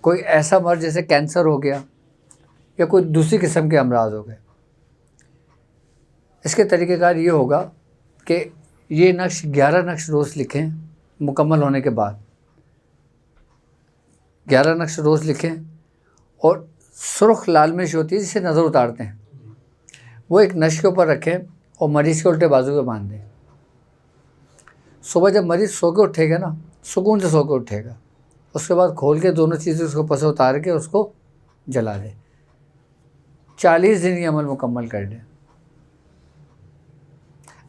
کوئی ایسا مرض جیسے کینسر ہو گیا یا کوئی دوسری قسم کے امراض ہو گئے، اس کے طریقہ کار یہ ہوگا کہ یہ نقش 11 نقش روز لکھیں مکمل ہونے کے بعد، 11 نقش روز لکھیں اور سرخ لال مرچ ہوتی ہے جسے نظر اتارتے ہیں، وہ ایک نقش کے اوپر رکھیں اور مریض کے الٹے بازو پہ باندھ دیں. صبح جب مریض سو کے اٹھے گا نا، سکون سے سو کے اٹھے گا، اس کے بعد کھول کے دونوں چیزیں اس کو پسے اتار کے اس کو جلا دے. 40 دن یہ عمل مکمل کر دیں.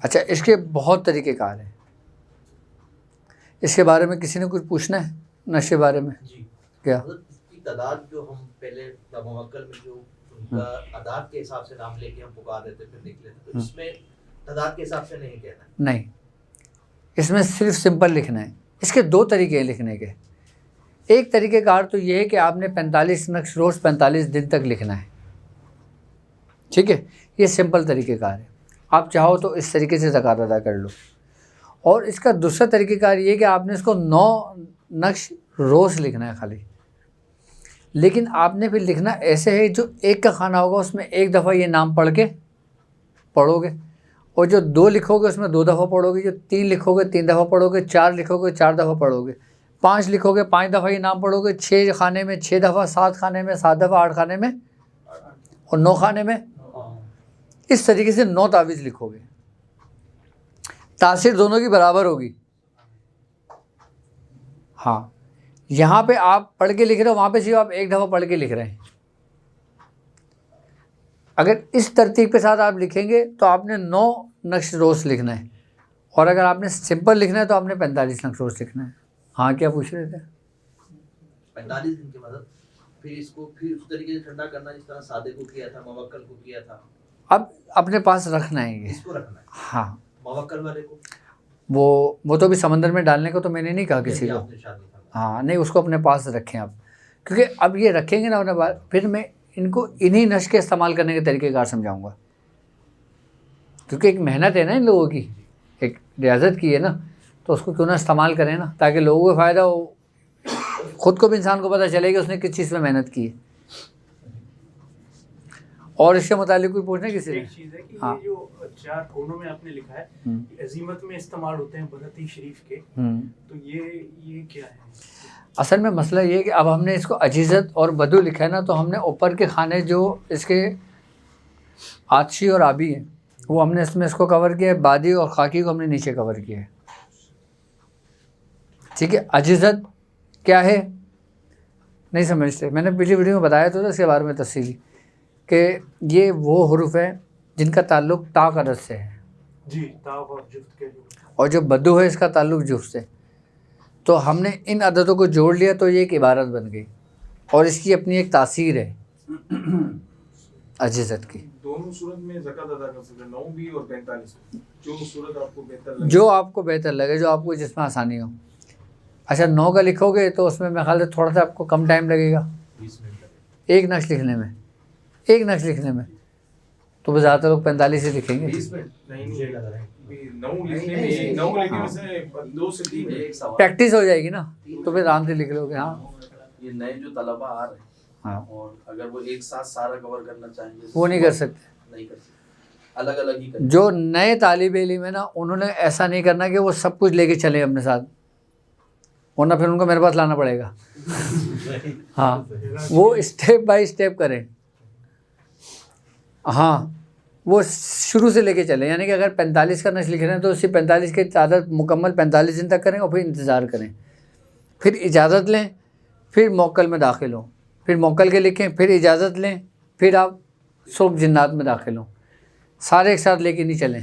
اچھا اس کے بہت طریقہ کار ہیں. اس کے بارے میں کسی نے کچھ پوچھنا ہے نقش کے بارے میں؟ جی کیا اس کی تعداد جو ہم پہلے موکل میں جو ان کا عداد کے حساب سے نام لے کے ہم پکار دیتے پھر لکھ لیتے، تو اس میں تعداد کے حساب سے نہیں کہنا؟ نہیں، اس میں صرف سمپل لکھنا ہے. اس کے دو طریقے ہیں لکھنے کے. ایک طریقہ کار تو یہ ہے کہ آپ نے 45 نقش روز 45 دن تک لکھنا ہے. ٹھیک ہے, یہ سمپل طریقہ کار ہے. آپ چاہو تو اس طریقے سے زکوٰۃ ادا کر لو. اور اس کا دوسرا طریقہ کار یہ ہے کہ آپ نے اس کو 9 نقش روز لکھنا ہے خالی. لیکن آپ نے پھر لکھنا ایسے ہے جو ایک کا کھانا ہوگا اس میں ایک دفعہ یہ نام پڑھ کے پڑھو گے, اور جو 2 لکھو گے اس میں 2 دفعہ پڑھو گے, جو 3 لکھو گے 3 دفعہ پڑھو گے, 4 لکھو گے 4 دفعہ پڑھو گے, 5 لکھو گے 5 دفعہ یہ نام پڑھو گے, 6 خانے میں 6 دفعہ, 7 خانے میں 7 دفعہ, 8 خانے میں اور 9 خانے میں. اس طریقے سے 9 تعویذ لکھو گے. تاثیر دونوں کی برابر ہوگی. ہاں, یہاں پہ آپ پڑھ کے لکھ رہے ہو, وہاں پہ صرف آپ ایک دفعہ پڑھ کے لکھ رہے ہیں. اگر اس ترتیب کے ساتھ آپ لکھیں گے تو آپ نے 9 نقش روز لکھنا ہے, اور اگر آپ نے سمپل لکھنا ہے تو آپ نے 45 نقش روز لکھنا ہے. ہاں کیا پوچھ رہے تھے؟ 45 دن کے بعد پھر اس کو پھر اس طریقے سے ٹھنڈا کرنا جس طرح سادے کو کیا تھا, موکل کو کیا تھا. اب اپنے پاس رکھنا ہے یہ. اس کو رکھنا ہے. ہاں, موکل والے کو وہ تو بھی سمندر میں ڈالنے کو تو میں نے نہیں کہا کسی کو. آپ نے شادی کرنا. ہاں نہیں, اس کو اپنے پاس رکھیں آپ, کیونکہ اب یہ رکھیں گے نا اپنے پاس, پھر میں ان کو انہی نقش کے استعمال کرنے کے طریقہ کار سمجھاؤں گا. کیونکہ ایک محنت ہے نا ان لوگوں کی, ایک ریاضت کی ہے نا, تو اس کو کیوں نہ استعمال کریں نا, تاکہ لوگوں کو فائدہ ہو, خود کو بھی انسان کو پتہ چلے کہ اس نے کس چیز میں محنت کی ہے. اور اس کے متعلق کوئی پوچھنا کسی نے؟ ایک چیز ہے کہ یہ جو 4 کونوں میں آپ نے لکھا ہے عزیمت میں استعمال ہوتے ہیں برہتی شریف کے, تو یہ کیا ہے؟ اصل میں مسئلہ یہ ہے کہ اب ہم نے اس کو عجیزت اور بدو لکھا ہے نا, تو ہم نے اوپر کے خانے جو اس کے آتشی اور آبی ہیں وہ ہم نے اس کو کور کیا ہے, بادی اور خاکی کو ہم نے نیچے کور کیا ہے. ٹھیک ہے, عجیزت کیا ہے نہیں سمجھتے, میں نے پچھلی ویڈیو میں بتایا تو اس کے بارے میں تفصیلی, کہ یہ وہ حروف ہیں جن کا تعلق تا کا عدد سے ہے. جی, تا اور جفت کے. اور جو بدو ہے اس کا تعلق جفت سے. تو ہم نے ان عددوں کو جوڑ لیا تو یہ ایک عبارت بن گئی, اور اس کی اپنی ایک تاثیر ہے عجیزت کی. دونوں صورت میں زکوٰۃ ادا کر سکتے ہیں, 9 بھی اور 45, جو صورت آپ کو بہتر لگے. جو آپ کو بہتر لگے, جو آپ کو جس میں آسانی ہو. اچھا 9 کا لکھو گے تو اس میں میرے خیال سے تھوڑا سا آپ کو کم ٹائم لگے گا 20 منٹ لگے. ایک نقش لکھنے میں, ایک نقش لکھنے میں. تو وہ زیادہ تر لوگ 45 ہی لکھیں گے. 20 منٹ نہیں, مجھے لگ رہا ہے 9 لکھنے میں 9 لکھنے میں سے 2 سے 3 ایک سوال. پریکٹس ہو جائے گی نا, تو پھر آرام سے لکھ لو گے. ہاں یہ نئے جو طلبہ آ رہے ہیں, ہاں, اور اگر وہ ایک ساتھ سارا کور کرنا چاہیں گے وہ نہیں کر سکتے. نہیں کر سکتے, الگ الگ ہی کریں. جو نئے طالب علم ہے نا, انہوں نے ایسا نہیں کرنا کہ وہ سب کچھ لے کے چلے اپنے ساتھ, ورنہ پھر ان کو میرے پاس لانا پڑے گا. ہاں, وہ اسٹیپ بائی اسٹیپ کریں. ہاں, وہ شروع سے لے کے چلیں, یعنی کہ اگر 45 کا نقش لکھ رہے ہیں تو اسی 45 کی تعداد مکمل 45 دن تک کریں, اور پھر انتظار کریں, پھر اجازت لیں, پھر موکل میں داخل ہوں, پھر موکل کے لکھیں, پھر اجازت لیں, پھر آپ صبح جنات میں داخل ہوں. سارے ایک ساتھ لے کے نہیں چلیں,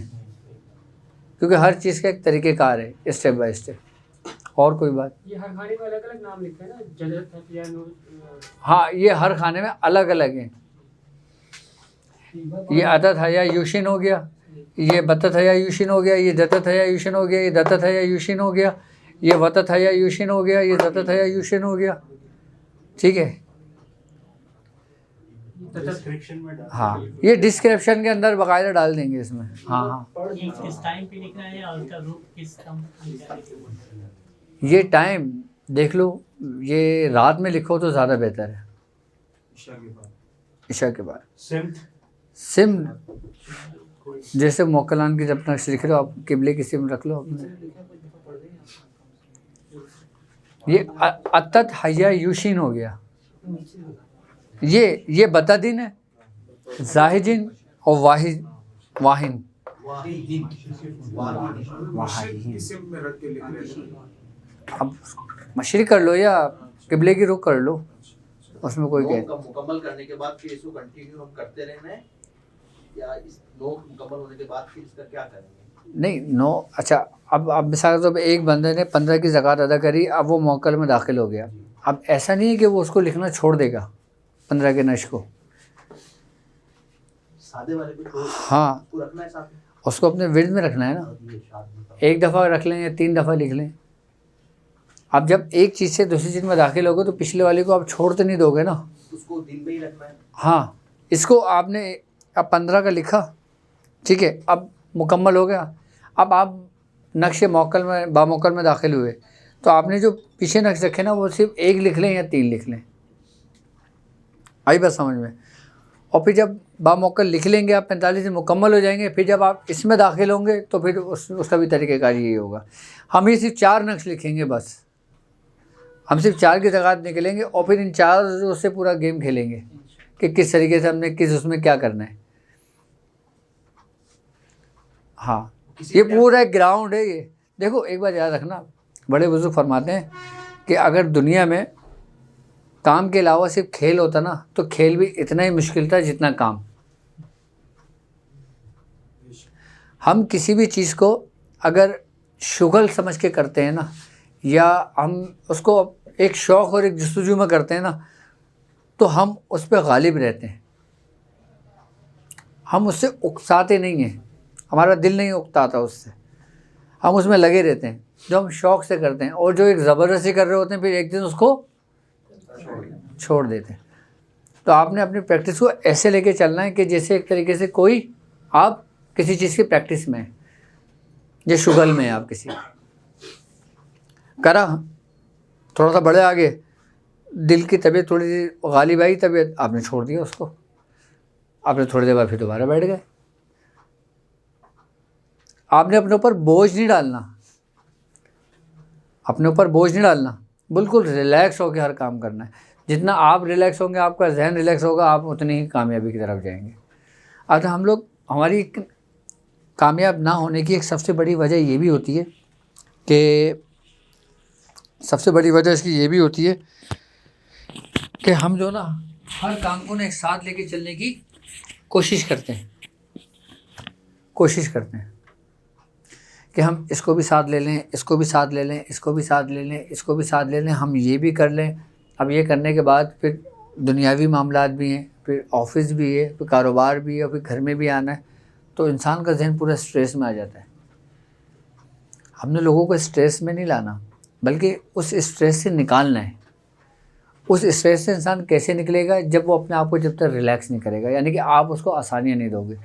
کیونکہ ہر چیز کا ایک طریقہ کار ہے, اسٹیپ بائی اسٹیپ. اور کوئی بات؟ یہ ہر کھانے میں الگ الگ نام لکھا ہے نا, جلد ہے یا ہاں, یہ ہر کھانے میں الگ الگ ہیں. یہ عدد ہے یا یوشن ہو گیا, یہ بتت ہے یا یوشن ہو گیا, یہ دتت ہے یا یوشن ہو گیا, یہ دتت ہے یا یوشن ہو گیا, یہ وتت ہے یا یوشن ہو گیا, یہ دتت ہے یا یوشن ہو گیا. ٹھیک ہے, ڈسکرپشن میں ڈال. ہاں, یہ ڈسکرپشن کے اندر باقاعدہ ڈال دیں گے اس میں. ہاں ہاں, کس ٹائم پہ لکھنا ہے اور اس کا روپ کس ٹائم. یہ ٹائم دیکھ لو, یہ رات میں لکھو تو زیادہ بہتر ہے, عشاء کے بعد. عشاء کے بعد. سمت جیسے موکلان کی جب نقش لکھ رہے ہو آپ, قبلے کی سم رکھ لو اپنے. یہ اتت حیا یوشین ہو گیا, یہ بتدین ہے, زاہدین اور واہن. اسم میں رکھ کے لکھ رہے ہیں. اب مشرق کر لو یا قبلے کی رخ کر لو, اس میں کوئی کہ مکمل کرنے کے بعد پھر اس کو کنٹینیو ہم کرتے رہنا ہے, یا اس 9 مکمل ہونے کے بعد پھر اس کا کیا کریں گے؟ نہیں 9. اچھا, اب مثال کے طور پہ ایک بندے نے 15 کی زکوٰۃ ادا کری, اب وہ موکل میں داخل ہو گیا. اب ایسا نہیں ہے کہ وہ اس کو لکھنا چھوڑ دے گا 15 کے نقش کو. سادے والے کو ہاں, کو رکھنا ہے ساتھ میں. اس کو اپنے ورد میں رکھنا ہے نا. ایک دفعہ رکھ لیں یا 3 دفعہ لکھ لیں. آپ جب ایک چیز سے دوسری چیز میں داخل ہوگے تو پچھلے والی کو آپ چھوڑتے نہیں دو گے نا. اس کو دن میں ہی رکھنا ہے. ہاں اس کو آپ نے اب 15 کا لکھا, ٹھیک ہے, اب مکمل ہو گیا. اب آپ نقش موکل میں باموکل میں داخل ہوئے تو آپ نے جو پیچھے نقش رکھے نا وہ صرف 1 لکھ لیں یا 3 لکھ لیں. آئی بات سمجھ میں؟ اور پھر جب باموکل لکھ لیں گے آپ 45 دن مکمل ہو جائیں گے, پھر جب آپ اس میں داخل ہوں گے تو پھر اس کا بھی طریقہ کار یہی ہوگا. ہم ہی صرف 4 نقش لکھیں گے بس, ہم صرف 4 کی تعداد نکلیں گے اور پھر ان 4 سے پورا گیم کھیلیں گے کہ کس طریقے سے ہم نے کس اس میں کیا کرنا ہے. ہاں یہ پورا ایک گراؤنڈ ہے. یہ دیکھو ایک بات یاد رکھنا, بڑے بزرگ فرماتے ہیں کہ اگر دنیا میں کام کے علاوہ صرف کھیل ہوتا نا تو کھیل بھی اتنا ہی مشکل تھا جتنا کام. ہم کسی بھی چیز کو اگر شغل سمجھ کے کرتے ہیں نا, یا ہم اس کو ایک شوق اور ایک جستجو میں کرتے ہیں نا, تو ہم اس پہ غالب رہتے ہیں. ہم اس سے اکتاتے نہیں ہیں, ہمارا دل نہیں اکتاتا اس سے, ہم اس میں لگے رہتے ہیں جو ہم شوق سے کرتے ہیں. اور جو ایک زبردستی کر رہے ہوتے ہیں پھر ایک دن اس کو چھوڑ دیتے ہیں. تو آپ نے اپنی پریکٹس کو ایسے لے کے چلنا ہے کہ جیسے ایک طریقے سے کوئی آپ کسی چیز کی پریکٹس میں ہیں یا شغل میں ہیں, آپ کسی کرا تھوڑا سا بڑے آگے, دل کی طبیعت تھوڑی سی غالب آئی, طبیعت آپ نے چھوڑ دیا اس کو, آپ نے تھوڑی دیر بعد پھر دوبارہ بیٹھ گئے. آپ نے اپنے اوپر بوجھ نہیں ڈالنا, اپنے اوپر بوجھ نہیں ڈالنا, بالکل ریلیکس ہو کے ہر کام کرنا ہے. جتنا آپ ریلیکس ہوں گے, آپ کا ذہن ریلیکس ہوگا, آپ اتنی ہی کامیابی کی طرف جائیں گے. اب ہم لوگ, ہماری کامیاب نہ ہونے کی ایک سب سے بڑی وجہ یہ بھی ہوتی ہے کہ اس کی یہ بھی ہوتی ہے کہ ہم جو نا ہر کام کو نا ایک ساتھ لے کے چلنے کی کوشش کرتے ہیں کہ ہم اس کو بھی ساتھ لے لیں, اس کو بھی ساتھ لے لیں, اس کو بھی ساتھ لے لیں, اس کو بھی ساتھ لے لیں, ہم یہ بھی کر لیں. اب یہ کرنے کے بعد پھر دنیاوی معاملات بھی ہیں, پھر آفس بھی ہے, پھر کاروبار بھی ہے, اور پھر گھر میں بھی آنا ہے. تو انسان کا ذہن پورا اسٹریس میں آ جاتا ہے. ہم نے لوگوں کو اسٹریس میں نہیں لانا, بلکہ اس اسٹریس سے نکالنا ہے. اس اسٹریس سے انسان کیسے نکلے گا؟ جب وہ اپنے آپ کو جب تک ریلیکس نہیں کرے گا, یعنی کہ آپ اس کو آسانیاں نہیں دو گے.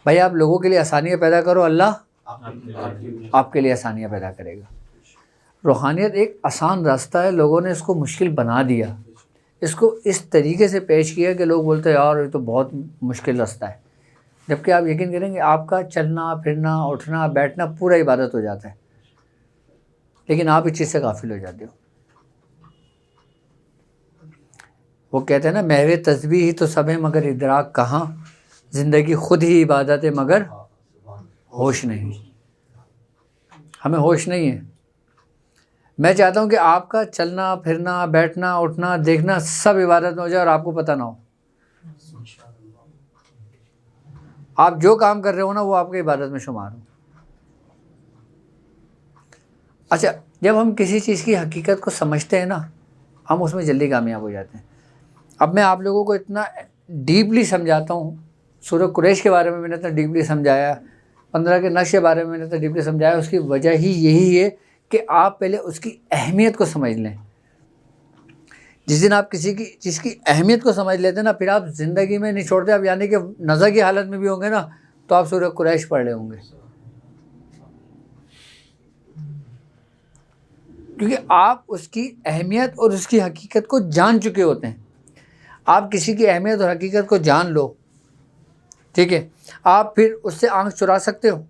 بھائی آپ لوگوں کے لیے آسانیاں پیدا کرو, اللہ آپ کے لیے آسانیاں پیدا کرے گا. روحانیت ایک آسان راستہ ہے, لوگوں نے اس کو مشکل بنا دیا, اس کو اس طریقے سے پیش کیا کہ لوگ بولتے ہیں یار یہ تو بہت مشکل راستہ ہے. جبکہ آپ یقین کریں گے آپ کا چلنا پھرنا اٹھنا بیٹھنا پورا عبادت ہو جاتا ہے, لیکن آپ اس چیز سے غافل ہو جاتے ہو. وہ کہتے ہیں نا محو تسبیح ہی تو سب ہے مگر ادراک کہاں, زندگی خود ہی عبادت ہے مگر ہوش نہیں. ہمیں ہوش نہیں ہے. میں چاہتا ہوں کہ آپ کا چلنا پھرنا بیٹھنا اٹھنا دیکھنا سب عبادت میں ہو جائے اور آپ کو پتہ نہ ہو. آپ جو کام کر رہے ہو نا وہ آپ کی عبادت میں شمار ہو. اچھا, جب ہم کسی چیز کی حقیقت کو سمجھتے ہیں نا, ہم اس میں جلدی کامیاب ہو جاتے ہیں. اب میں آپ لوگوں کو اتنا ڈیپلی سمجھاتا ہوں, سورہ قریش کے بارے میں نے اتنا ڈیپلی سمجھایا, 15 کے نقش کے بارے میں نے اتنا ڈیپلی سمجھایا. اس کی وجہ ہی یہی ہے کہ آپ پہلے اس کی اہمیت کو سمجھ لیں. جس دن آپ کسی کی چیز کی اہمیت کو سمجھ لیتے ہیں نا, پھر آپ زندگی میں نہیں چھوڑتے. اب یعنی کہ نظر کی حالت میں بھی ہوں گے نا تو آپ سورہ قریش پڑھ رہے ہوں گے, کیونکہ آپ اس کی اہمیت اور اس کی حقیقت کو جان چکے ہوتے ہیں. آپ کسی کی اہمیت اور حقیقت کو جان لو, ٹھیک ہے, آپ پھر اس سے آنکھ چرا سکتے ہو؟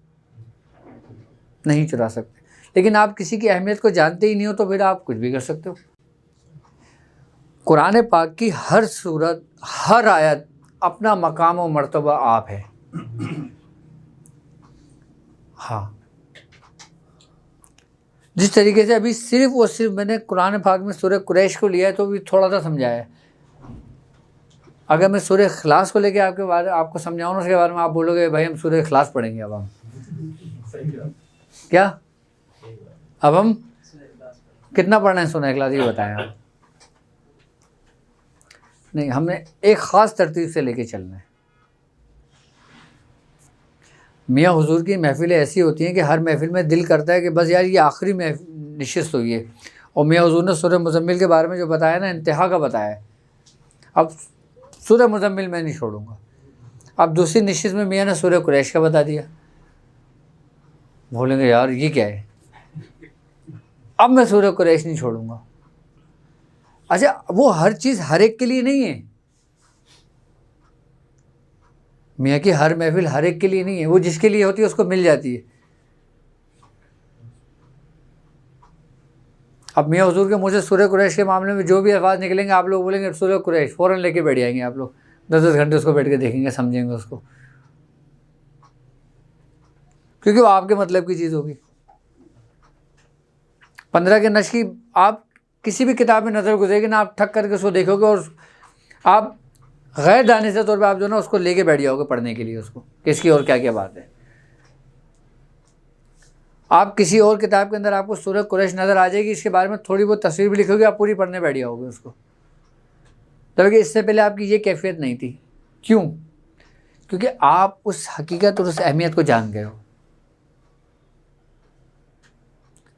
نہیں چرا سکتے. لیکن آپ کسی کی اہمیت کو جانتے ہی نہیں ہو تو پھر آپ کچھ بھی کر سکتے ہو. قرآن پاک کی ہر سورت ہر آیت اپنا مقام و مرتبہ آپ ہے. ہاں, جس طریقے سے ابھی صرف اور صرف میں نے قرآن پاک میں سورہ قریش کو لیا ہے تو بھی تھوڑا سا سمجھایا ہے. اگر میں سورہ اخلاص کو لے کے آپ کو سمجھاؤں نا, اس کے بارے میں آپ بولو گے بھائی ہم سورہ اخلاص پڑھیں گے. اب ہم کیا, اب ہم کتنا پڑھنا ہے سورہ اخلاص یہ بتائیں آپ. نہیں, ہم نے ایک خاص ترتیب سے لے کے چلنا ہے. میاں حضور کی محفلیں ایسی ہوتی ہیں کہ ہر محفل میں دل کرتا ہے کہ بس یار یہ آخری نشست ہوئی ہے. اور میاں حضور نے سورہ مزمل کے بارے میں جو بتایا نا انتہا کا بتایا ہے. اب سورہ مزمل میں نہیں چھوڑوں گا. اب دوسری نشست میں میاں نے سورہ قریش کا بتا دیا. بولیں گے یار یہ کیا ہے, اب میں سورہ قریش نہیں چھوڑوں گا. اچھا وہ ہر چیز ہر ایک کے لیے نہیں ہے, میاں کی ہر محفل ہر ایک کے لیے نہیں ہے, وہ جس کے لیے ہوتی ہے اس کو مل جاتی ہے. اب میاں حضور کے مجھے سورہ قریش کے معاملے میں جو بھی الفاظ نکلیں گے آپ لوگ بولیں گے سورہ قریش, فوراً لے کے بیٹھ جائیں گے آپ لوگ, 10 گھنٹے اس کو بیٹھ کے دیکھیں گے, سمجھیں گے اس کو, کیونکہ وہ آپ کے مطلب کی چیز ہوگی. 15 کے نشر کی آپ کسی بھی کتاب میں نظر گزرے گی نا, آپ ٹھک کر کے اس کو دیکھو گے اور آپ غیر دانستہ طور پہ آپ جو نا اس کو لے کے بیٹھ جاؤ گے پڑھنے کے لیے اس کو, کہ اس کی اور کیا کیا بات ہے. آپ کسی اور کتاب کے اندر آپ کو سورہ قریش نظر آ جائے گی, اس کے بارے میں تھوڑی بہت تصویر بھی لکھو گے, آپ پوری پڑھنے بیٹھ جاؤ گے اس کو. جبکہ اس سے پہلے آپ کی یہ کیفیت نہیں تھی. کیوں؟ کیونکہ آپ اس حقیقت اور اس اہمیت کو جان گئے ہو.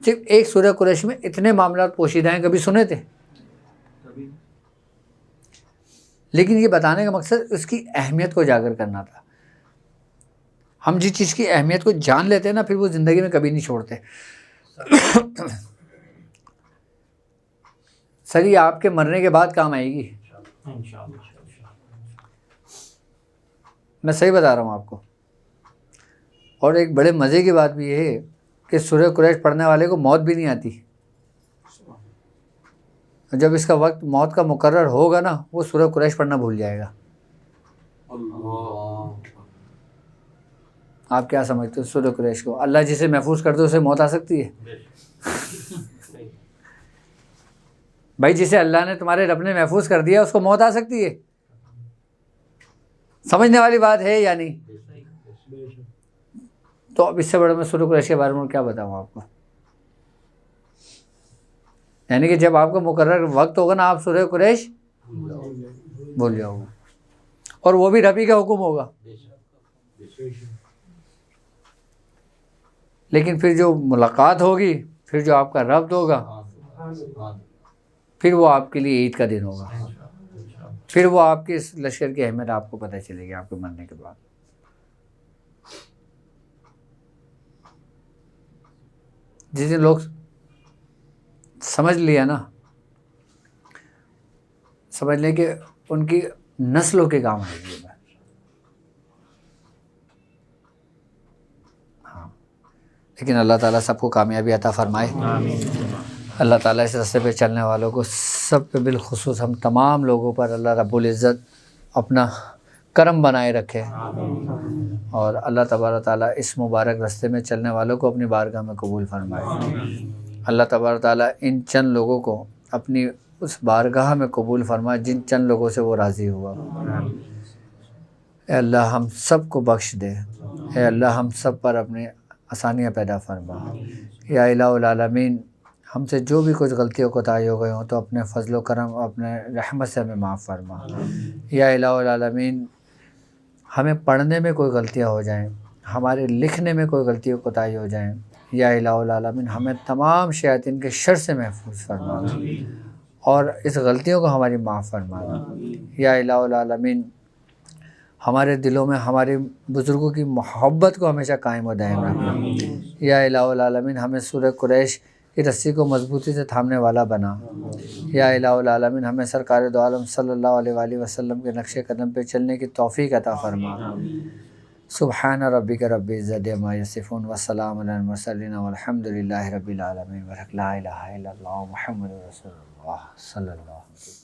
صرف ایک سورہ قریش میں اتنے معاملات پوشیدہ ہیں, کبھی سنے تھے؟ لیکن یہ بتانے کا مقصد اس کی اہمیت کو اجاگر کرنا تھا. ہم جس چیز کی اہمیت کو جان لیتے ہیں نا, پھر وہ زندگی میں کبھی نہیں چھوڑتے. سر یہ آپ کے مرنے کے بعد کام آئے گی, میں صحیح بتا رہا ہوں آپ کو. اور ایک بڑے مزے کی بات بھی یہ ہے کہ سورہ قریش پڑھنے والے کو موت بھی نہیں آتی. جب اس کا وقت موت کا مقرر ہوگا نا, وہ سورہ قریش پڑھنا بھول جائے گا. آپ کیا سمجھتے ہو سورہ قریش کو؟ اللہ جسے محفوظ کر دے اسے موت آ سکتی ہے؟ بھائی جسے اللہ نے تمہارے رب نے محفوظ کر دیا اس کو موت آ سکتی ہے؟ سمجھنے والی بات ہے یا نہیں؟ تو اب اس سے بڑا میں سورہ قریش کے بارے میں کیا بتاؤں آپ کو. یعنی کہ جب آپ کا مقرر وقت ہوگا نا, آپ سورہ قریش بھول جاؤ گے, اور وہ بھی ربی کا حکم ہوگا. لیکن پھر جو ملاقات ہوگی, پھر جو آپ کا ربط ہوگا, پھر وہ آپ کے لیے عید کا دن ہوگا. پھر وہ آپ کے اس لشکر کی اہمیت آپ کو پتہ چلے گی آپ کے مرنے کے بعد. جس دن لوگ سمجھ لیا نا, سمجھ لیں کہ ان کی نسلوں کے کام آئے گی. ہاں, لیکن اللہ تعالیٰ سب کو کامیابی عطا فرمائے. اللہ تعالیٰ اس راستے پہ چلنے والوں کو سب پہ بالخصوص ہم تمام لوگوں پر اللہ رب العزت اپنا کرم بنائے رکھے, اور اللہ تبارک تعالیٰ اس مبارک راستے میں چلنے والوں کو اپنی بارگاہ میں قبول فرمائے. اللہ تبارک تعالیٰ ان چند لوگوں کو اپنی اس بارگاہ میں قبول فرمائے جن چند لوگوں سے وہ راضی ہوا. اے اللہ ہم سب کو بخش دے, اے اللہ ہم سب پر اپنے آسانیاں پیدا فرما. یا الہ العالمین ہم سے جو بھی کچھ غلطیوں کوتاہی ہو گئے ہوں تو اپنے فضل و کرم اور اپنے رحمت سے ہمیں معاف فرما. یا الہ العالمین ہمیں پڑھنے میں کوئی غلطیاں ہو جائیں, ہمارے لکھنے میں کوئی غلطیوں کوتاہی ہو جائیں, یا الہ العالمین ہمیں تمام شیاطین کے شر سے محفوظ فرما اور اس غلطیوں کو ہماری معاف فرما. یا الہ العالمین ہمارے دلوں میں ہمارے بزرگوں کی محبت کو ہمیشہ قائم و دائم رکھنا. یا الہ العالمین ہمیں سورہ قریش کی رسی کو مضبوطی سے تھامنے والا بنا. یا الہ العالمین ہمیں سرکار دو عالم صلی اللہ علیہ وآلہ وسلم کے نقش قدم پہ چلنے کی توفیق عطا فرما. سبحان ربک رب العزت عما یصفون وسلام علی المرسلین والحمد للہ رب العالمین. لا الہ الا اللہ محمد رسول اللہ صلی اللہ علیہ وسلم.